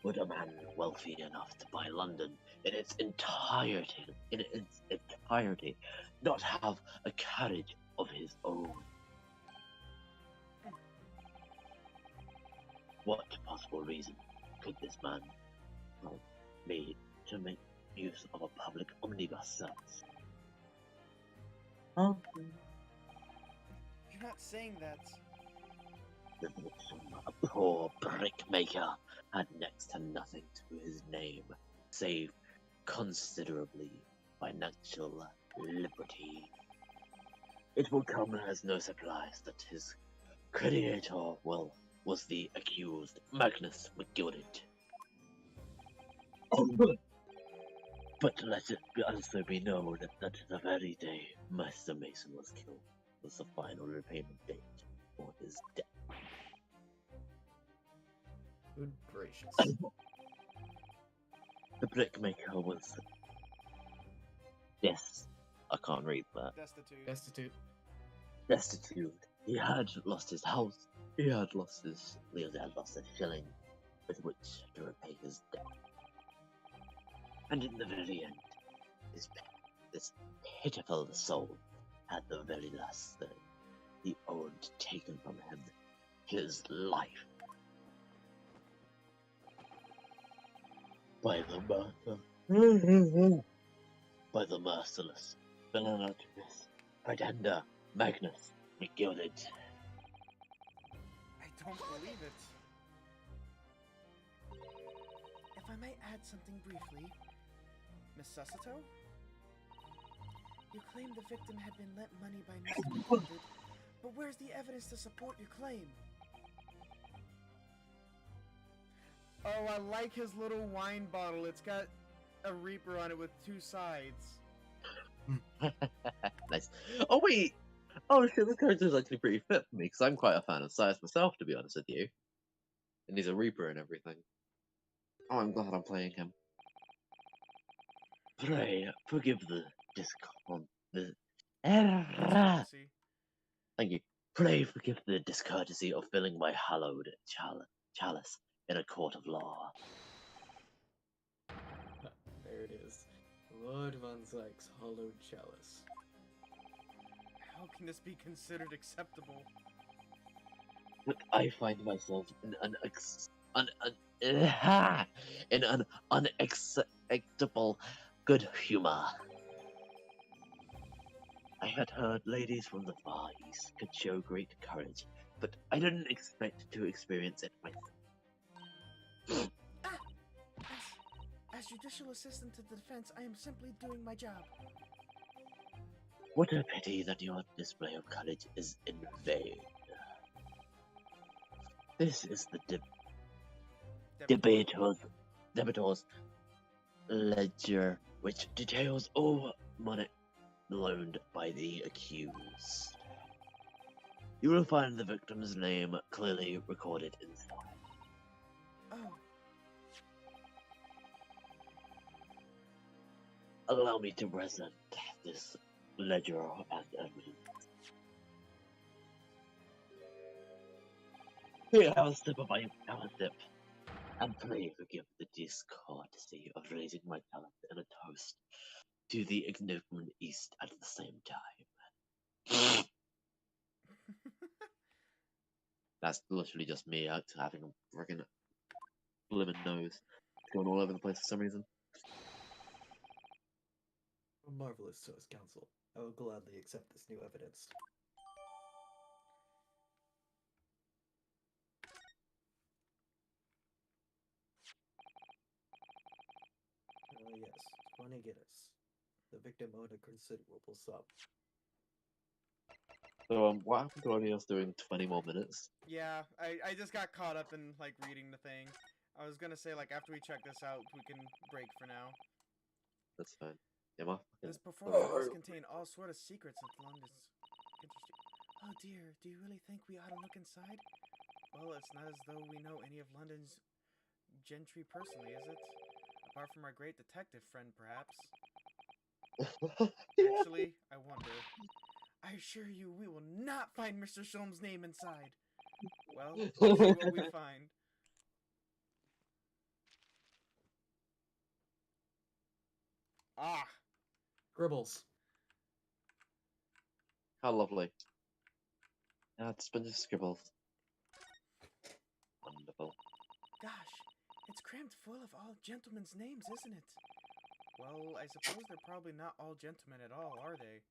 Speaker 8: Would a man wealthy enough to buy London in its entirety not have a carriage of his own? what possible reason could this man have made to make use of a public omnibus service? Huh?
Speaker 9: You're not saying that.
Speaker 8: The victim, a poor brickmaker, had next to nothing to his name, save considerably financial liberty. It will come as no surprise that his creator, well, was the accused Magnus McGilded. But let it also be known that the very day Master Mason was killed was the final repayment date for his debt.
Speaker 3: Good gracious.
Speaker 8: The brickmaker was... Yes, I can't read that.
Speaker 3: Destitute.
Speaker 8: Destitute. He had lost his house. He had lost a shilling with which to repay his debt. And in the very end, this pitiful soul had the very last thing he owed taken from him, his life. By the merciless villainous pretender Magnus McGilded.
Speaker 9: I don't believe it. If I may add something briefly, Miss Susito? You claim the victim had been lent money by Mr. McGilded, but where's the evidence to support your claim? Oh, I like his little wine bottle. It's got a Reaper on it with two sides.
Speaker 8: Nice. Oh wait! Oh shit, this character's actually pretty fit for me, because I'm quite a fan of Cyrus myself, to be honest with you. And he's a Reaper and everything. Oh, I'm glad I'm playing him. Pray, forgive the
Speaker 9: Discourtesy.
Speaker 8: Thank you. Pray forgive the discourtesy of filling my hallowed chalice in a court of law.
Speaker 3: There it is. Lord Von Zyke's hollowed chalice.
Speaker 9: How can this be considered acceptable?
Speaker 8: But I find myself in an unacceptable good humor. I had heard ladies from the Far East could show great courage, but I didn't expect to experience it myself.
Speaker 9: As judicial assistant to the defense, I am simply doing my job.
Speaker 8: What a pity that your display of courage is in vain. This is the debitor's ledger, which details all money loaned by the accused. You will find the victim's name clearly recorded inside.
Speaker 9: Oh,
Speaker 8: Allow me to present this ledger as evidence. Here, have a sip of my sip, and pray forgive the discourtesy of raising my talent in a toast to the ignorant East at the same time. That's literally just me out having a freaking lemon nose going all over the place for some reason.
Speaker 3: A marvelous choice, Counsel. I will gladly accept this new evidence. Yes, 20 guineas. The victim owed a considerable sum.
Speaker 8: So, what happened to only us doing 20 more minutes?
Speaker 9: yeah, I just got caught up in, like, reading the thing. I was gonna say, like, after we check this out, we can break for now.
Speaker 8: That's fine. Yeah,
Speaker 9: This performance must contain all sort of secrets of London's... Oh dear, do you really think we ought to look inside? Well, it's not as though we know any of London's gentry personally, is it? Apart from our great detective friend, perhaps? Actually, I wonder. I assure you, we will not find Mr. Sholm's name inside. Well, let's see what we find. Ah!
Speaker 3: Gribbles.
Speaker 8: How lovely. It's been just scribbles. Wonderful.
Speaker 6: crammed full of all gentlemen's names, isn't it? Well, I suppose they're probably not all gentlemen at all, are they?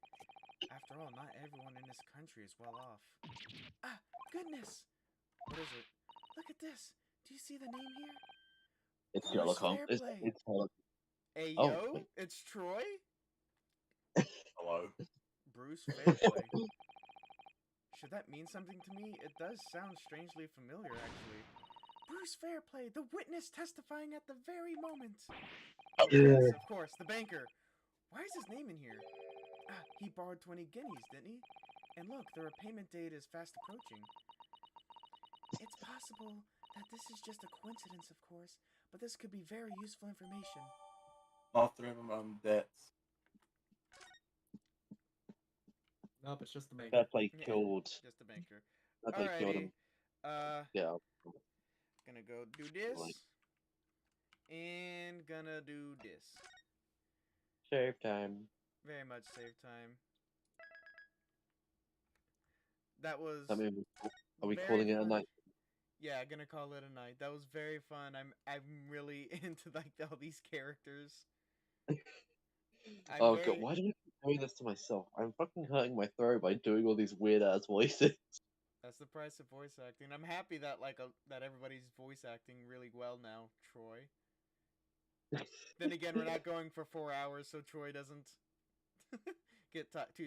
Speaker 6: After all, not everyone in this country is well off. Ah, goodness! What is it? Look at this! Do you see the name here?
Speaker 1: It's
Speaker 6: Bruce
Speaker 1: Sherlock Holmes.
Speaker 6: Fairplay.
Speaker 1: It's Sherlock.
Speaker 6: Hey,
Speaker 1: Oh,
Speaker 6: yo,
Speaker 1: wait.
Speaker 6: it's Troy?
Speaker 7: Hello.
Speaker 6: Bruce Fairplay. Should that mean something to me? It does sound strangely familiar, actually. Bruce Fairplay, the witness testifying at the very moment. Oh, yes, of course, the banker. Why is his name in here? Ah, he borrowed 20 guineas, didn't he? And look, the repayment date is fast approaching. It's possible that this is just a coincidence, of course, but this could be very useful information.
Speaker 7: Bathroom debts.
Speaker 3: Nope, it's just the banker.
Speaker 1: Fairplay
Speaker 6: Yeah,
Speaker 1: killed.
Speaker 6: just the banker.
Speaker 1: Fairplay killed him.
Speaker 6: Alrighty.
Speaker 1: Yeah.
Speaker 6: Gonna go do this.
Speaker 1: Like-
Speaker 6: And gonna do this.
Speaker 1: Shave time.
Speaker 6: Very much save time. That was.
Speaker 1: I mean, are we
Speaker 6: very
Speaker 1: calling it a
Speaker 6: fun.
Speaker 1: night?
Speaker 6: Yeah, gonna call it a night. That was very fun. I'm really into like all these characters.
Speaker 1: Oh god, why do I keep doing this to myself? I'm fucking hurting my throat by doing all these weird ass voices.
Speaker 6: That's the price of voice acting. I'm happy that that everybody's voice acting really well now, Troy. Then again, we're not going for 4 hours, so Troy doesn't get too